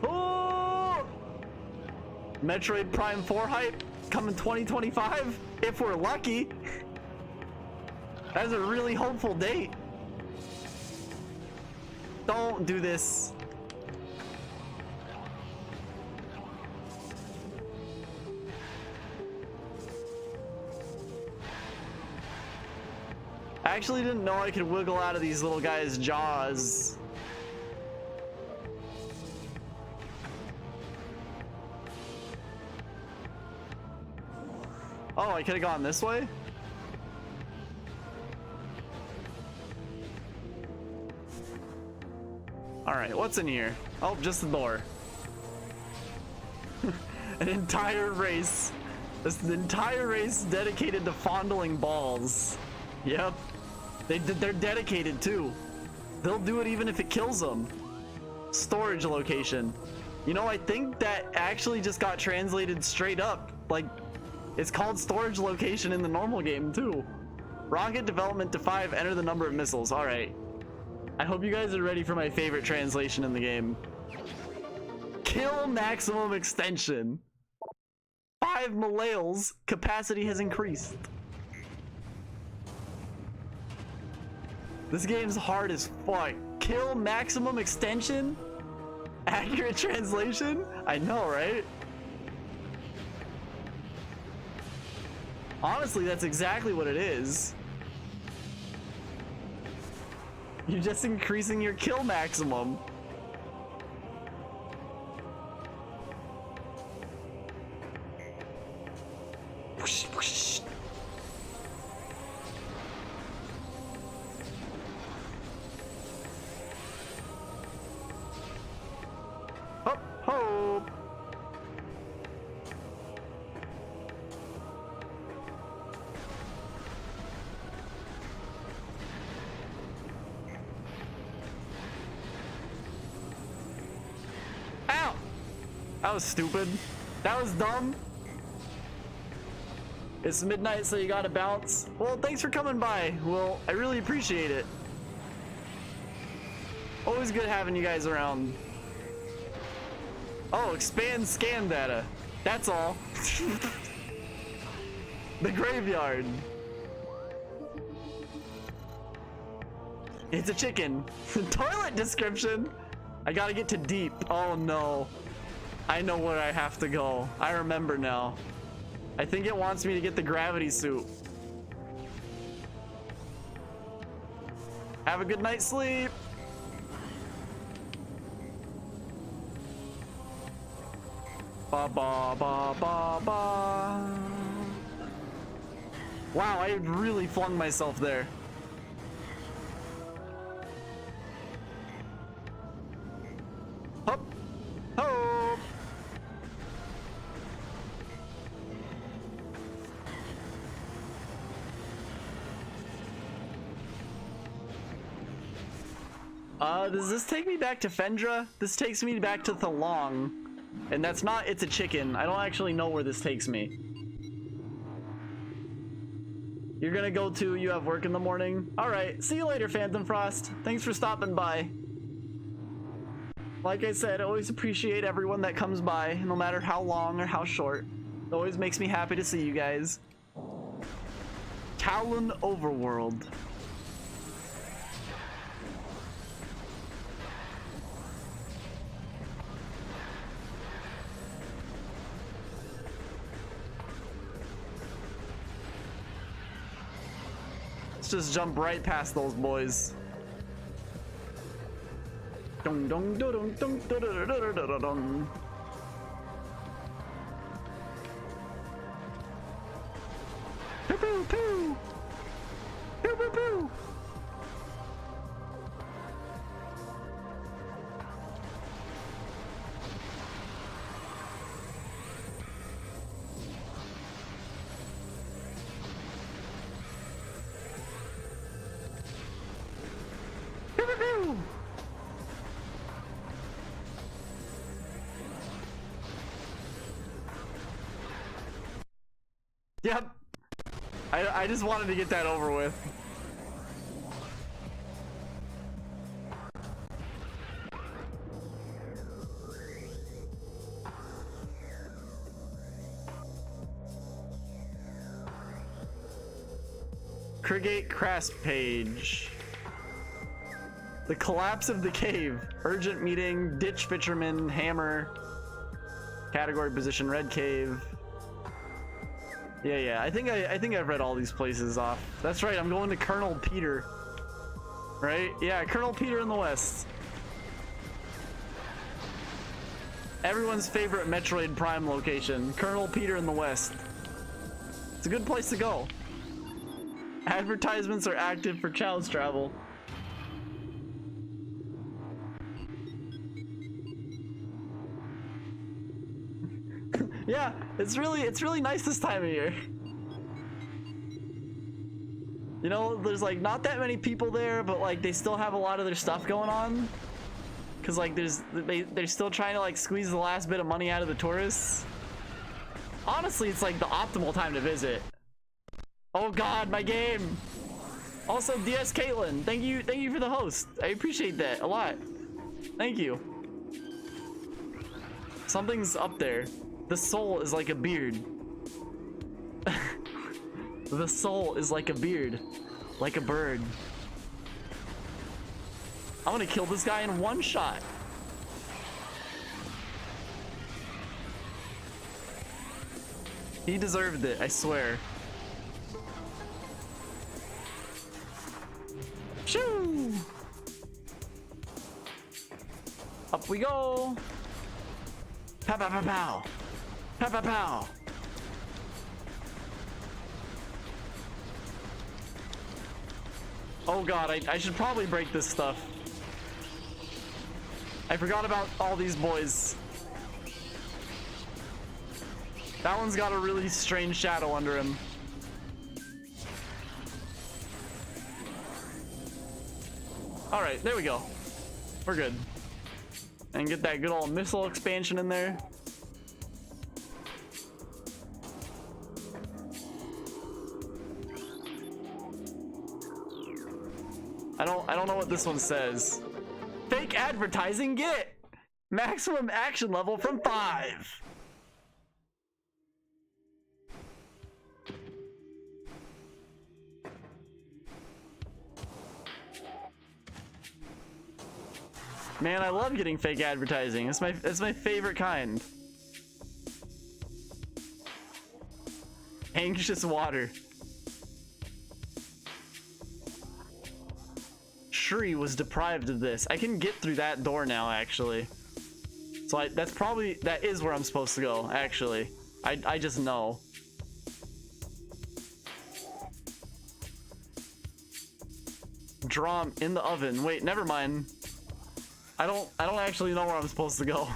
Oh! Metroid Prime 4 hype coming 2025 if we're lucky. That's a really hopeful date. Don't do this. I actually didn't know I could wiggle out of these little guys' jaws. Oh, I could have gone this way? Alright, what's in here? Oh, just the door. An entire race. An entire race dedicated to fondling balls. Yep. They're dedicated too. They'll do it even if it kills them. Storage location. You know, I think that actually just got translated straight up. Like, it's called storage location in the normal game too. Rocket development to 5, enter the number of missiles. All right. I hope you guys are ready for my favorite translation in the game. Kill maximum extension. 5 Malails, capacity has increased. This game's hard as fuck. Kill maximum extension? Accurate translation? I know, right? Honestly, that's exactly what it is. You're just increasing your kill maximum. Whoosh, whoosh. Hop, hop. Ow! That was stupid. That was dumb. It's midnight, so you gotta bounce. Well, thanks for coming by. Well, I really appreciate it. Always good having you guys around. Oh, expand scan data. That's all. The graveyard. It's a chicken. Toilet description. I gotta get to deep. Oh no. I know where I have to go. I remember now. I think it wants me to get the gravity suit. Have a good night's sleep. Ba ba ba ba ba. Wow, I really flung myself there. Hup. Ho. Does this take me back to Fendra? This takes me back to Thalong. And that's not, it's a chicken. I don't actually know where this takes me. You're gonna go too, you have work in the morning? Alright, see you later, Phantom Frost. Thanks for stopping by. Like I said, I always appreciate everyone that comes by, no matter how long or how short. It always makes me happy to see you guys. Talon Overworld. Let's just jump right past those boys. Dun dun dun dun dun dun dun dun dun dun. Pew pew pew. Pew pew pew. Pew pew pew. Yep. I just wanted to get that over with. Krigate Crasp page. The collapse of the cave. Urgent meeting. Ditch Fisherman. Hammer. Category position. Red cave. Yeah, I think I've read all these places off. That's right, I'm going to Colonel Peter. Right? Yeah, Colonel Peter in the West. Everyone's favorite Metroid Prime location, Colonel Peter in the West. It's a good place to go. Advertisements are active for Child's Travel. Yeah, it's really nice this time of year. You know, there's like not that many people there, but like they still have a lot of their stuff going on. Cause like they're still trying to like squeeze the last bit of money out of the tourists. Honestly, it's like the optimal time to visit. Oh God, my game. Also, DS Caitlin, thank you for the host. I appreciate that a lot. Thank you. Something's up there. The soul is like a beard. The soul is like a beard. Like a bird. I'm gonna kill this guy in one shot. He deserved it, I swear. Shoo! Up we go. Pow pow pow pow. Pow pow pow. Oh God, I should probably break this stuff. I forgot about all these boys. That one's got a really strange shadow under him. All right, there we go. We're good. And get that good old missile expansion in there. I don't know what this one says. Fake advertising, get maximum action level from 5. Man, I love getting fake advertising. It's my favorite kind. Anxious water. Shuri was deprived of this. I can get through that door now, actually. So that is where I'm supposed to go, actually. I just know. Drum in the oven. Wait, never mind. I don't actually know where I'm supposed to go.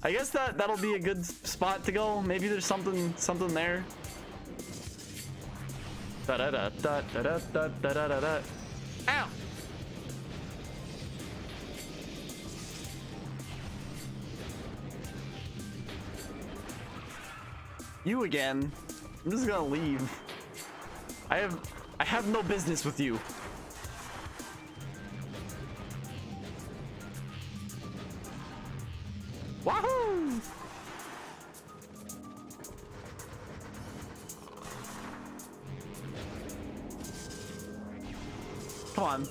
I guess that'll be a good spot to go. Maybe there's something there. Da da da da da da da da da da. Ow! You again. I'm just gonna leave. I have no business with you. Wahoo! Come on.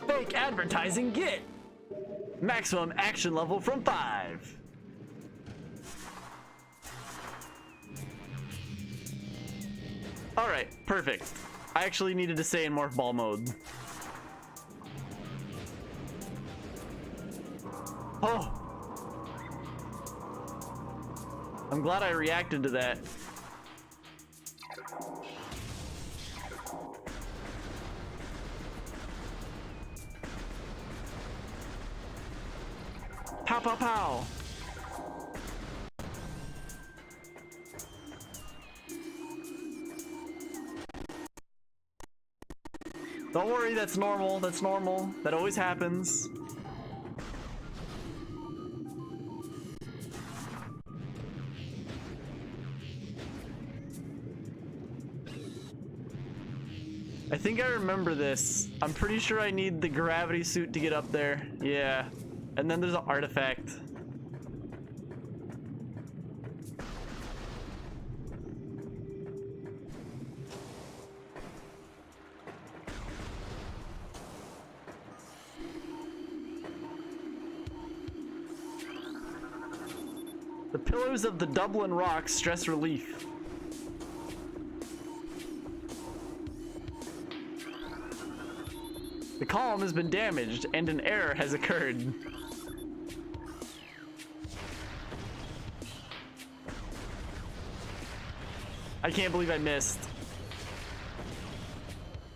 Fake advertising get! Maximum action level from 5. Alright, perfect. I actually needed to stay in morph ball mode. Oh! I'm glad I reacted to that. Pow pow pow! Don't worry, that's normal. That's normal. That always happens. I think I remember this. I'm pretty sure I need the gravity suit to get up there. Yeah. And then there's an artifact. The pillars of the Dublin Rock stress relief. The column has been damaged and an error has occurred. I can't believe I missed.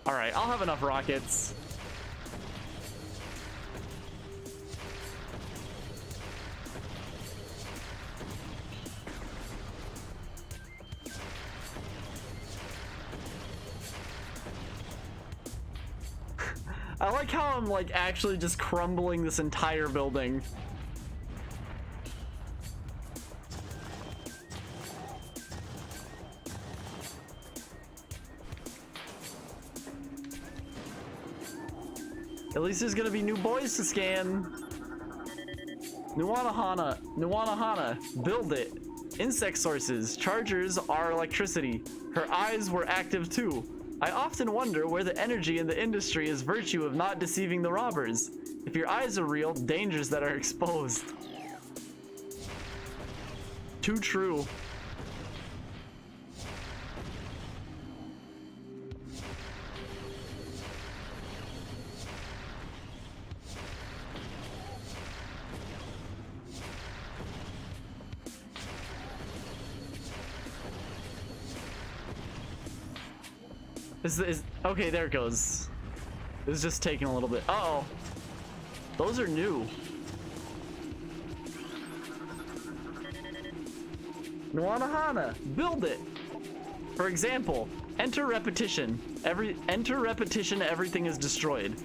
All right, I'll have enough rockets. I like how I'm like actually just crumbling this entire building. At least there's gonna be new boys to scan. Nuanahana, build it. Insect sources, chargers are electricity. Her eyes were active too. I often wonder where the energy in the industry is virtue of not deceiving the robbers. If your eyes are real, dangers that are exposed. Too true. Okay, there it goes. It's just taking a little bit. Uh-oh. Those are new. Nuanahana, build it. For example, enter repetition, everything is destroyed.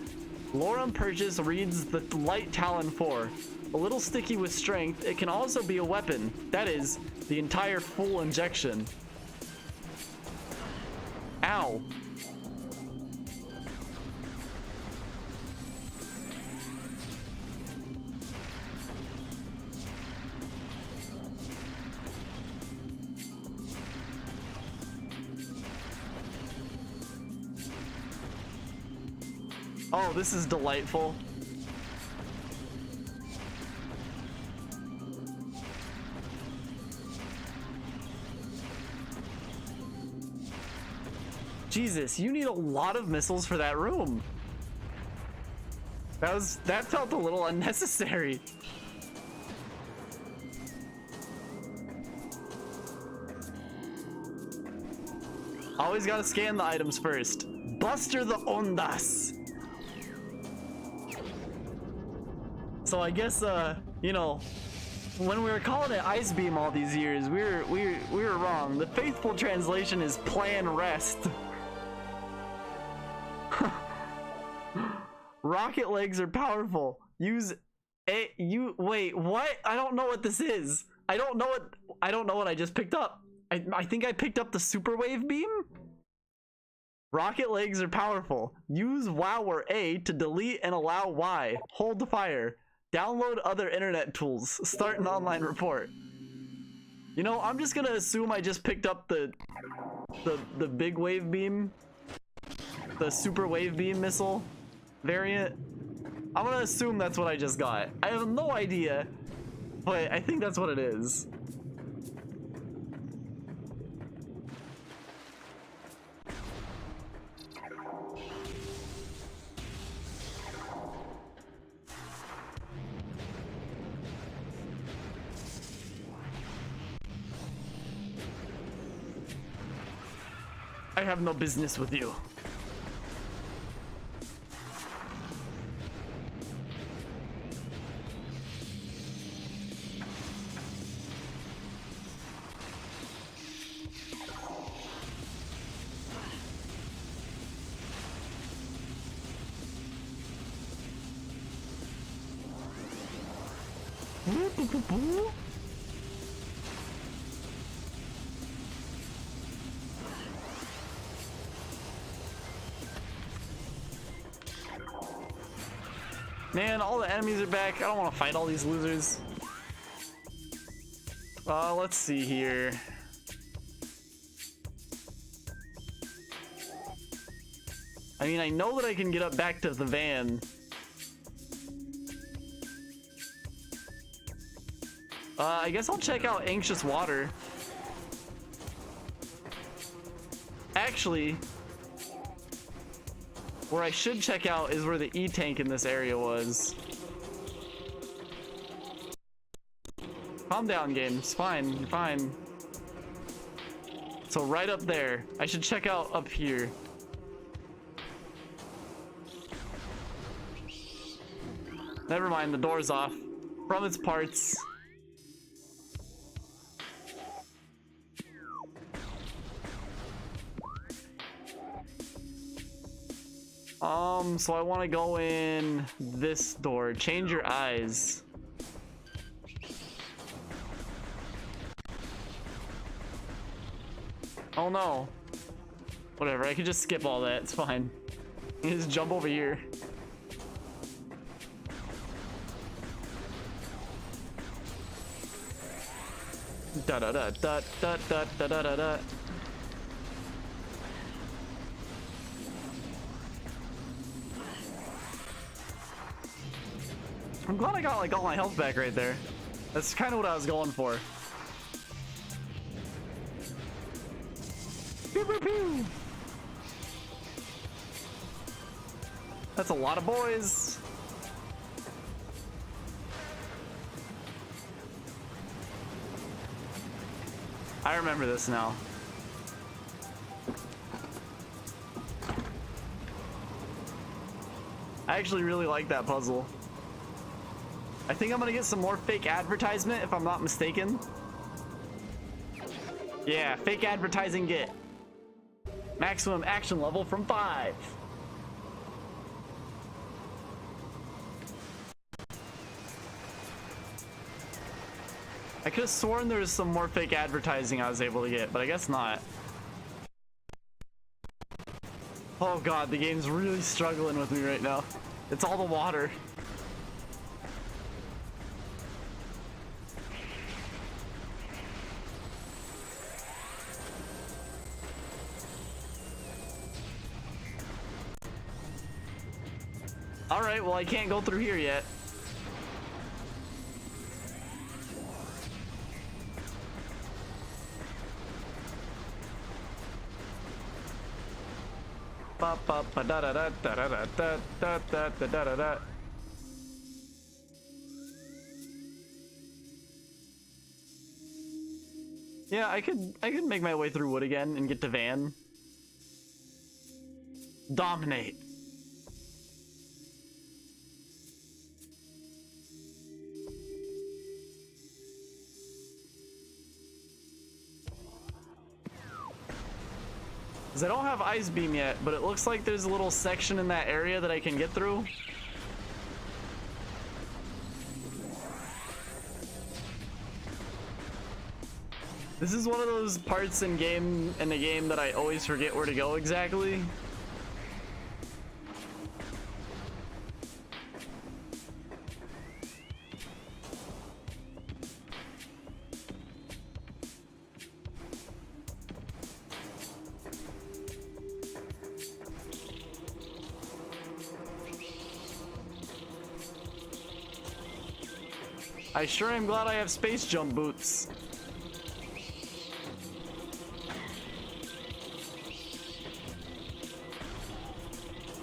Lorem Purchase reads the Light Talon 4. A little sticky with strength, it can also be a weapon. That is, the entire full injection. Ow. Oh, this is delightful. Jesus, you need a lot of missiles for that room. That felt a little unnecessary. Always gotta scan the items first. Buster the Ondas. So I guess you know, when we were calling it Ice Beam all these years, we were wrong. The faithful translation is Plan Rest. Rocket legs are powerful. Use wait, what? I don't know what this is. I don't know what I just picked up. I think I picked up the super wave beam. Rocket legs are powerful. Use WoW or A to delete and allow Y. Hold the fire. Download other internet tools. Start an online report. You know, I'm just gonna assume I just picked up the big wave beam, the super wave beam missile variant. I'm gonna assume that's what I just got. I have no idea, but I think that's what it is. I have no business with you. Man, all the enemies are back. I don't want to fight all these losers. Let's see here. I mean, I know that I can get up back to the van. I guess I'll check out Anxious Water. Actually, where I should check out is where the E-tank in this area was. Calm down, game. It's fine. You're fine. So right up there. I should check out up here. Never mind, the door's off. From its parts. So I want to go in this door. Change your eyes. Oh no. Whatever, I could just skip all that. It's fine. Just jump over here. Da da da da da da da da da da. I'm glad I got like all my health back right there. That's kind of what I was going for. Pew, pew, pew. That's a lot of boys. I remember this now. I actually really like that puzzle. I think I'm gonna get some more fake advertisement if I'm not mistaken. Yeah, fake advertising get. Maximum action level from 5. I could have sworn there was some more fake advertising I was able to get, but I guess not. Oh god, the game's really struggling with me right now. It's all the water. Alright, well I can't go through here yet. ba ba ba da da da da da da da da da da da da. Yeah, I could make my way through wood again and get to Van. Dominate. Because I don't have Ice Beam yet, but it looks like there's a little section in that area that I can get through. This is one of those parts in the game that I always forget where to go exactly. I sure am glad I have space jump boots.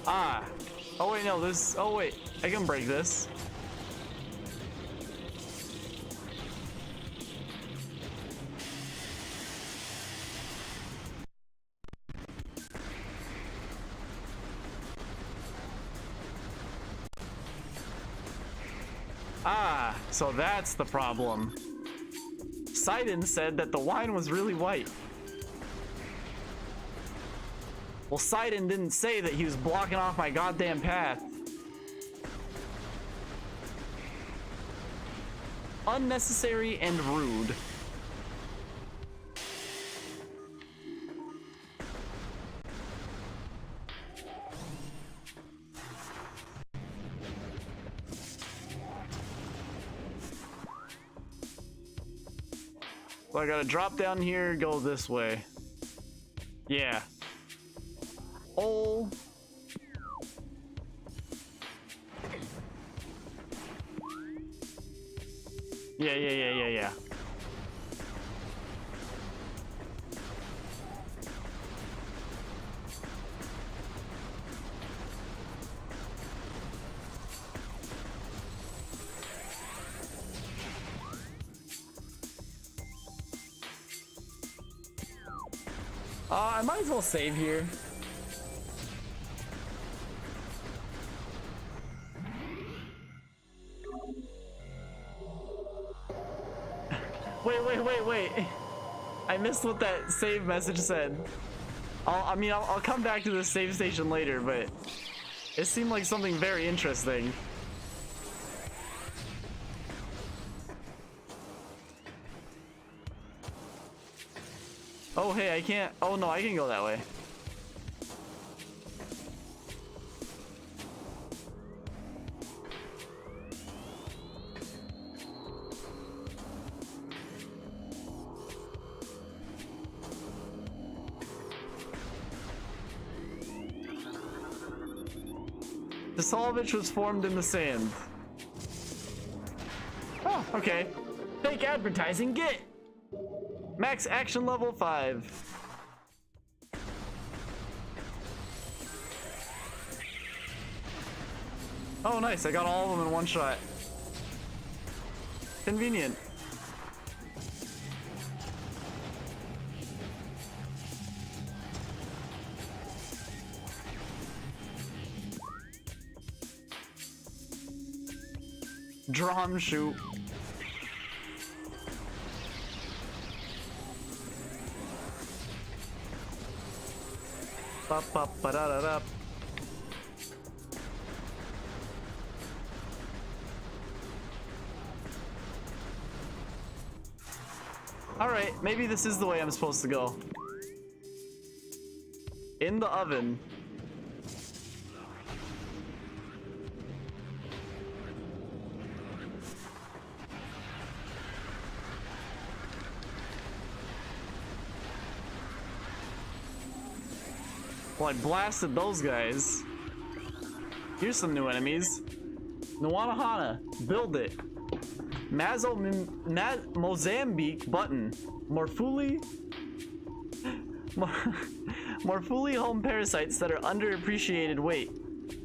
Ah. Oh wait, no, this, oh wait, I can break this. Ah, so that's the problem. Sidon said that the wine was really white. Well, Sidon didn't say that he was blocking off my goddamn path. Unnecessary and rude. So I gotta drop down here, go this way. Yeah. Oh. Yeah. I might as well save here. Wait. I missed what that save message said. I'll come back to this save station later, but it seemed like something very interesting. Oh, hey, I can't. Oh, no, I can go that way. Salovich was formed in the sand. Oh, okay. Fake advertising, get! Max action level 5. Oh, nice. I got all of them in one shot. Convenient. Drum shoot. Ba ba ba da da da. All right, maybe this is the way I'm supposed to go. In the oven. Well, I blasted those guys. Here's some new enemies. Nuanahana, build it. Mozambique button. Morfuli. more fully home parasites that are underappreciated weight.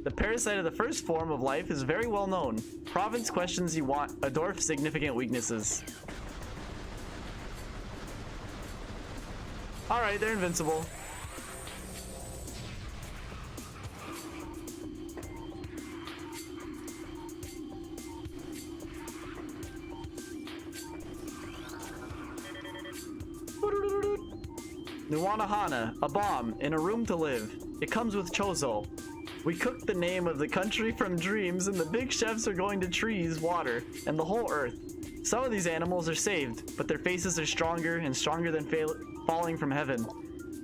The parasite of the first form of life is very well known. Province questions you want a dwarf's significant weaknesses. Alright, they're invincible. Nuwanahana, a bomb, in a room to live. It comes with Chozo. We cooked the name of the country from dreams, and the big chefs are going to trees, water, and the whole earth. Some of these animals are saved, but their faces are stronger and stronger than falling from heaven.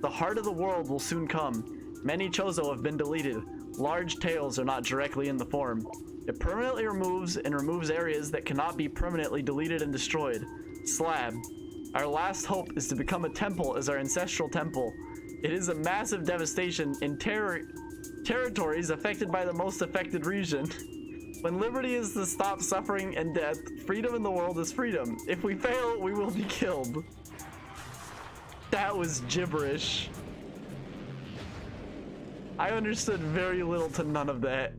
The heart of the world will soon come. Many Chozo have been deleted. Large tails are not directly in the form. It permanently removes areas that cannot be permanently deleted and destroyed. Slab. Our last hope is to become a temple as our ancestral temple. It is a massive devastation in territories affected by the most affected region. When liberty is to stop suffering and death, freedom in the world is freedom. If we fail, we will be killed. That was gibberish. I understood very little to none of that.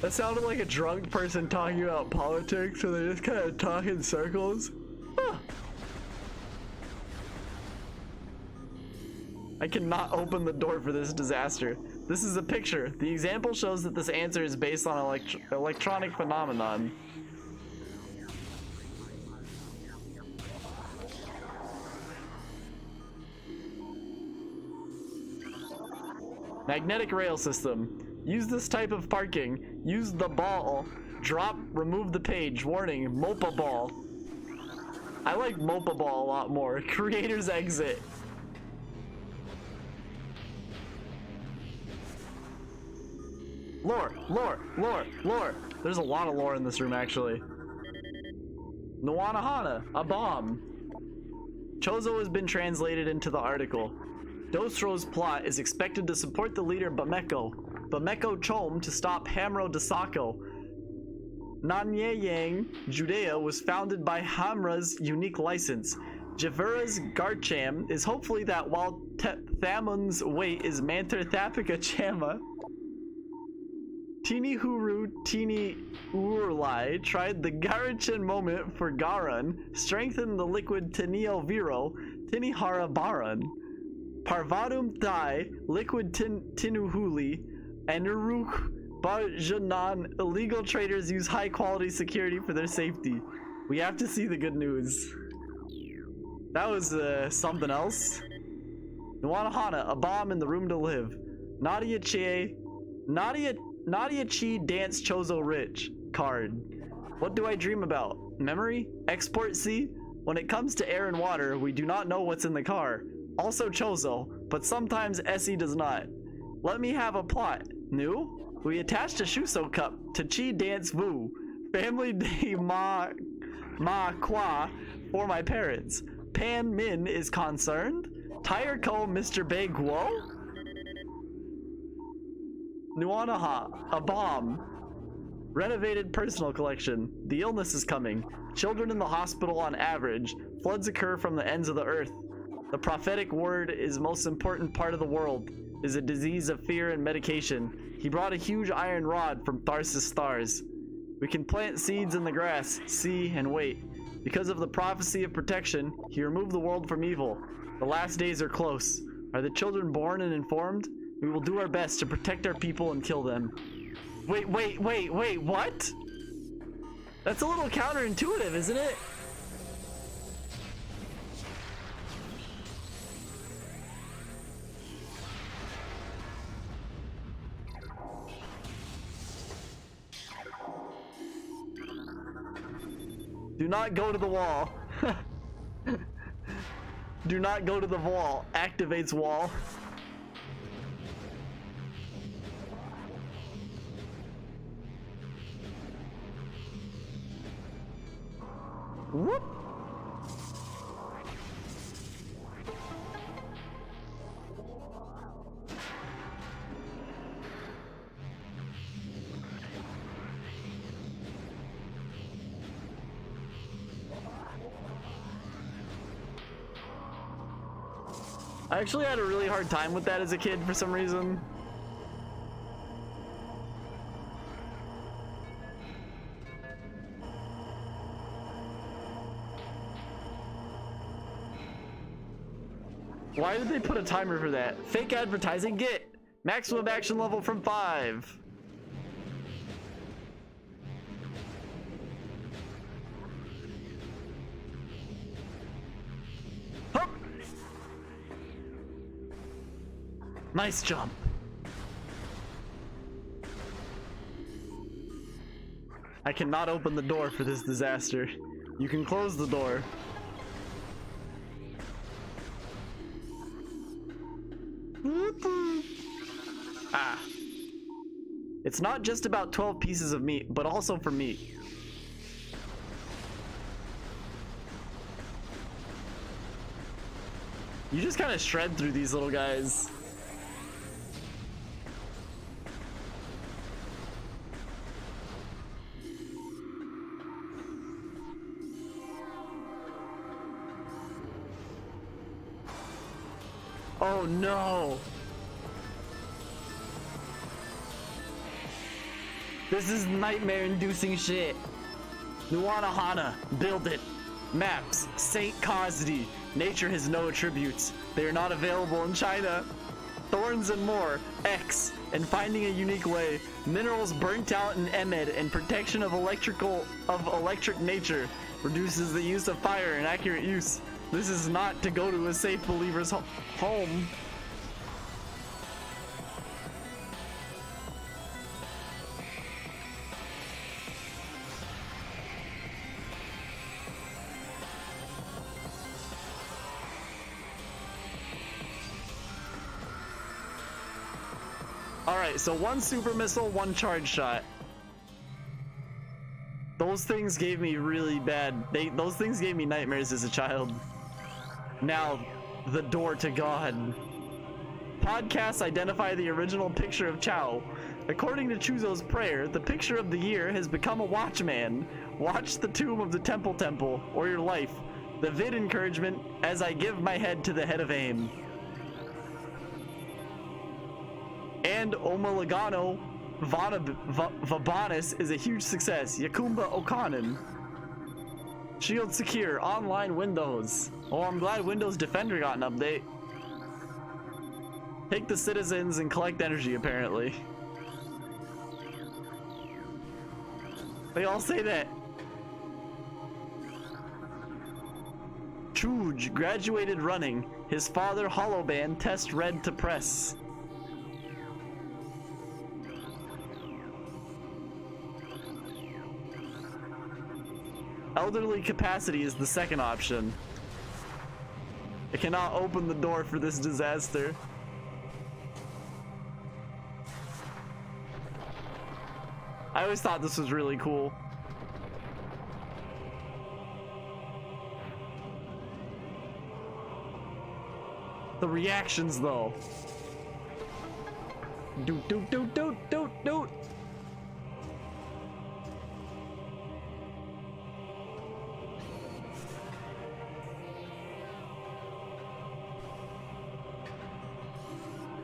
That sounded like a drunk person talking about politics, so they just kind of talk in circles. Huh. I cannot open the door for this disaster. This is a picture. The example shows that this answer is based on an electronic phenomenon. Magnetic rail system. Use this type of parking. Use the ball. Drop, remove the page. Warning, Mopa ball. I like Mopa ball a lot more. Creator's exit. Lore, lore, lore, lore. There's a lot of lore in this room, actually. Nuwanahana, a bomb. Chozo has been translated into the article. Dostro's plot is expected to support the leader Bameko Chom to stop Hamro Dasako. Nanyayang, Judea was founded by Hamra's unique license. Javura's Garcham is hopefully that while Thamun's weight is Mantar Thapika Chama. Tini Huru Tini Urlai tried the Garachan moment for Garan, strengthened the liquid Tinio Viro, Tinihara Baran. Parvadum Thai, liquid Tinuhuli, and Uruk Bajanan. Illegal traders use high quality security for their safety. We have to see the good news. That was something else. Nuwanahana, a bomb in the room to live. Nadia Chi Dance Chozo Rich card. What do I dream about? Memory? Export C? When it comes to air and water, we do not know what's in the car. Also Chozo, but sometimes Essie does not. Let me have a plot. New? We attached a Shuso cup to Chi Dance Vu. Family de Ma Kwa for my parents. Pan Min is concerned. Tire Co Mr. Bei Guo? Nuwanaha, a bomb. Renovated personal collection. The illness is coming. Children in the hospital on average. Floods occur from the ends of the earth. The prophetic word is most important part of the world. Is a disease of fear and medication. He brought a huge iron rod from Tharsis stars. We can plant seeds in the grass, see, and wait. Because of the prophecy of protection, he removed the world from evil. The last days are close. Are the children born and informed? We will do our best to protect our people and kill them. Wait, what? That's a little counterintuitive, isn't it? Do not go to the wall. Do not go to the wall. Activates wall. Whoop. I actually had a really hard time with that as a kid for some reason. Why did they put a timer for that? Fake advertising, get maximum action level from 5. Hup. Nice jump. I cannot open the door for this disaster. You can close the door. Ah. It's not just about 12 pieces of meat, but also for meat. You just kind of shred through these little guys. Oh no! This is nightmare-inducing shit. Nuanahana, build it. Maps, Saint Cosdy. Nature has no attributes. They are not available in China. Thorns and more, X, and finding a unique way. Minerals burnt out in Emed and protection of electric nature reduces the use of fire and accurate use. This is not to go to a safe believer's home. Alright, so 1 super missile, 1 charge shot. Those things gave me really bad. Those things gave me nightmares as a child. Now, the door to God. Podcasts identify the original picture of Chao. According to Chuzo's prayer, the picture of the year has become a watchman. Watch the tomb of the temple, or your life. The vid encouragement, as I give my head to the head of AIM. And Omalagano Vabanis is a huge success. Yakumba Okanen. Shield secure. Online Windows. Oh, I'm glad Windows Defender got an update. Take the citizens and collect energy, apparently. They all say that. Chuj graduated running. His father Hollowband test read to press. Elderly capacity is the second option. I cannot open the door for this disaster. I always thought this was really cool. The reactions though. Doot doot doot doot doot doot.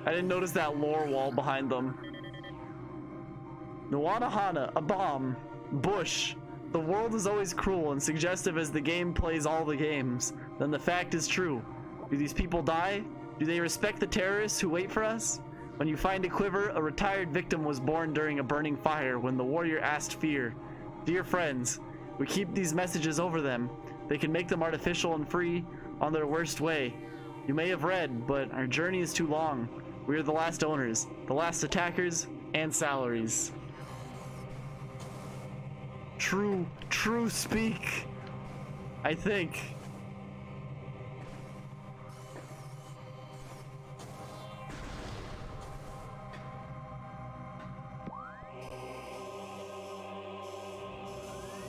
I didn't notice that lore wall behind them. Nuanahana, a bomb. Bush. The world is always cruel and suggestive as the game plays all the games. Then the fact is true. Do these people die? Do they respect the terrorists who wait for us? When you find a quiver, a retired victim was born during a burning fire when the warrior asked fear. Dear friends, we keep these messages over them. They can make them artificial and free on their worst way. You may have read, but our journey is too long. We are the last owners, the last attackers, and salaries. True speak. I think.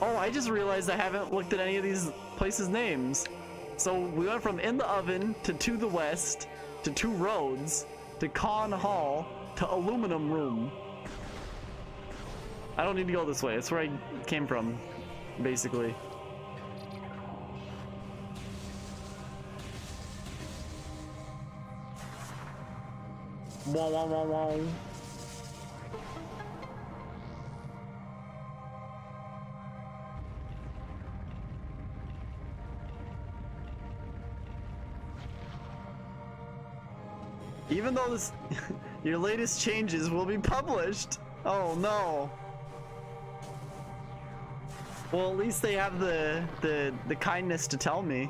Oh, I just realized I haven't looked at any of these places' names. So we went from in the oven to the west to 2 roads to Con Hall to Aluminum Room. I don't need to go this way. It's where I came from, basically. Wah, wah, wah, wah. Even though this, your latest changes will be published. Oh no. Well, at least they have the kindness to tell me.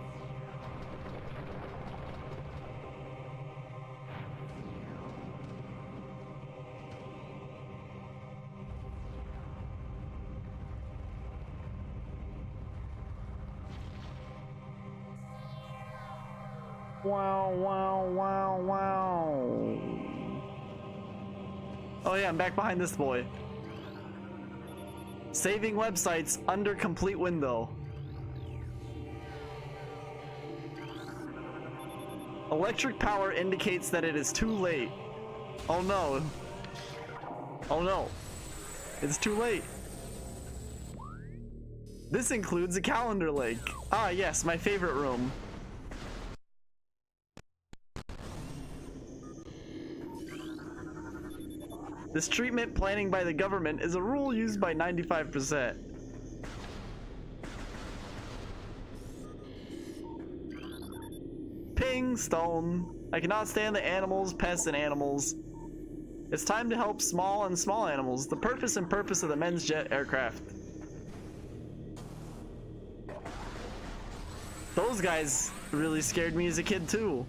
Wow, wow, wow, wow. Oh yeah, I'm back behind this boy. Saving websites under complete window. Electric power indicates that it is too late. Oh no. Oh no. It's too late. This includes a calendar link. Ah yes, my favorite room. This treatment planning by the government is a rule used by 95%. Ping, stone. I cannot stand the animals, pests, and animals. It's time to help small animals. The purpose of the men's jet aircraft. Those guys really scared me as a kid too.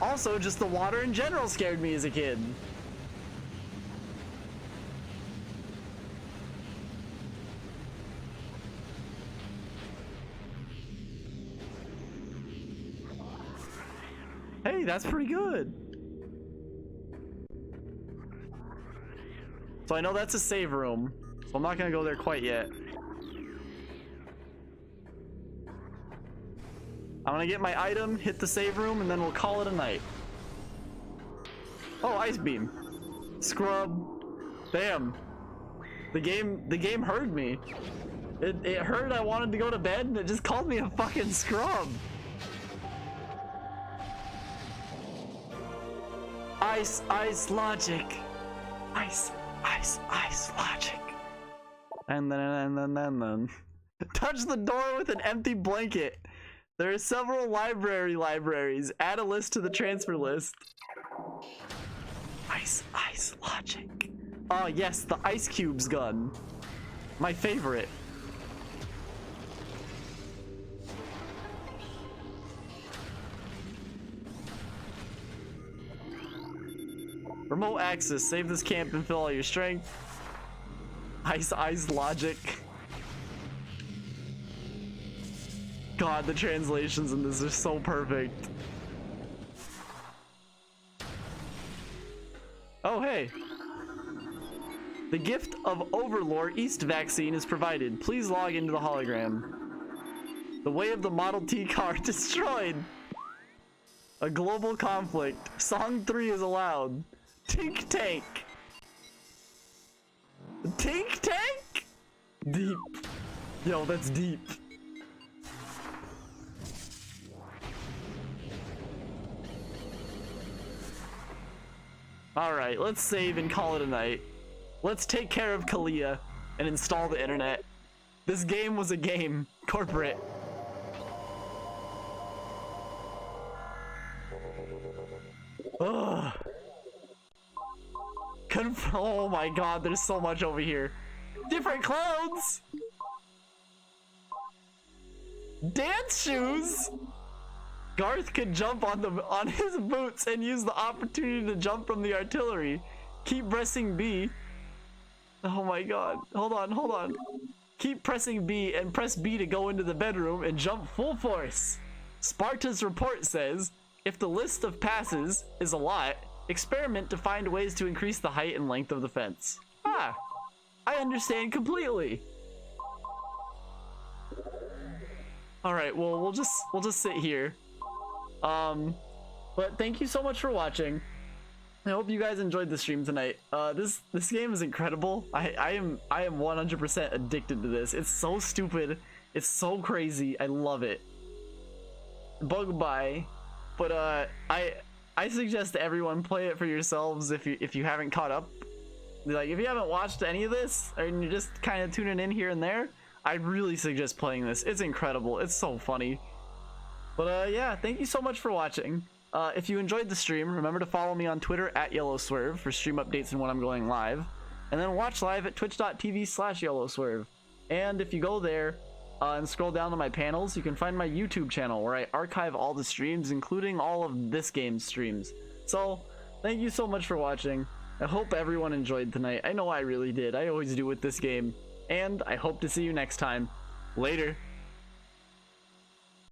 Also, just the water in general scared me as a kid. Hey, that's pretty good. So I know that's a save room, so I'm not gonna go there quite yet. I'm gonna get my item, hit the save room, and then we'll call it a night. Oh, ice beam. Scrub. Damn. The game heard me. It heard I wanted to go to bed, and it just called me a fucking scrub. Ice logic. Ice logic. And then. Touch the door with an empty blanket. There are several libraries. Add a list to the transfer list. Ice logic. Oh yes, the ice cubes gun. My favorite. Remote access. Save this camp and fill all your strength. Ice logic. God, the translations in this are so perfect. Oh, hey. The gift of Overlord East vaccine is provided. Please log into the hologram. The way of the Model T car destroyed. A global conflict. Song 3 is allowed. Tink tank. Tink tank? Deep. Yo, that's deep. Alright, let's save and call it a night. Let's take care of Kalia and install the internet. This game was a game. Corporate. Ugh. Oh my god, there's so much over here. Different clothes! Dance shoes! Garth could jump on his boots and use the opportunity to jump from the artillery. Keep pressing B. Oh my god. Hold on. Keep pressing B and press B to go into the bedroom and jump full force. Sparta's report says, if the list of passes is a lot, experiment to find ways to increase the height and length of the fence. Ah, I understand completely. All right, well, we'll just sit here. But thank you so much for watching. I hope you guys enjoyed the stream tonight. This game is incredible. I am 100% addicted to this. It's so stupid. It's so crazy. I love it. bug by, but I suggest everyone play it for yourselves if you haven't caught up. Like, if you haven't watched any of this and you're just kind of tuning in here and there, I really suggest playing this. It's incredible. It's so funny. But yeah, thank you so much for watching. If you enjoyed the stream, remember to follow me on Twitter at YellowSwerve for stream updates and when I'm going live. And then watch live at twitch.tv/YellowSwerve. And if you go there and scroll down to my panels, you can find my YouTube channel where I archive all the streams, including all of this game's streams. So, thank you so much for watching. I hope everyone enjoyed tonight. I know I really did. I always do with this game. And I hope to see you next time. Later.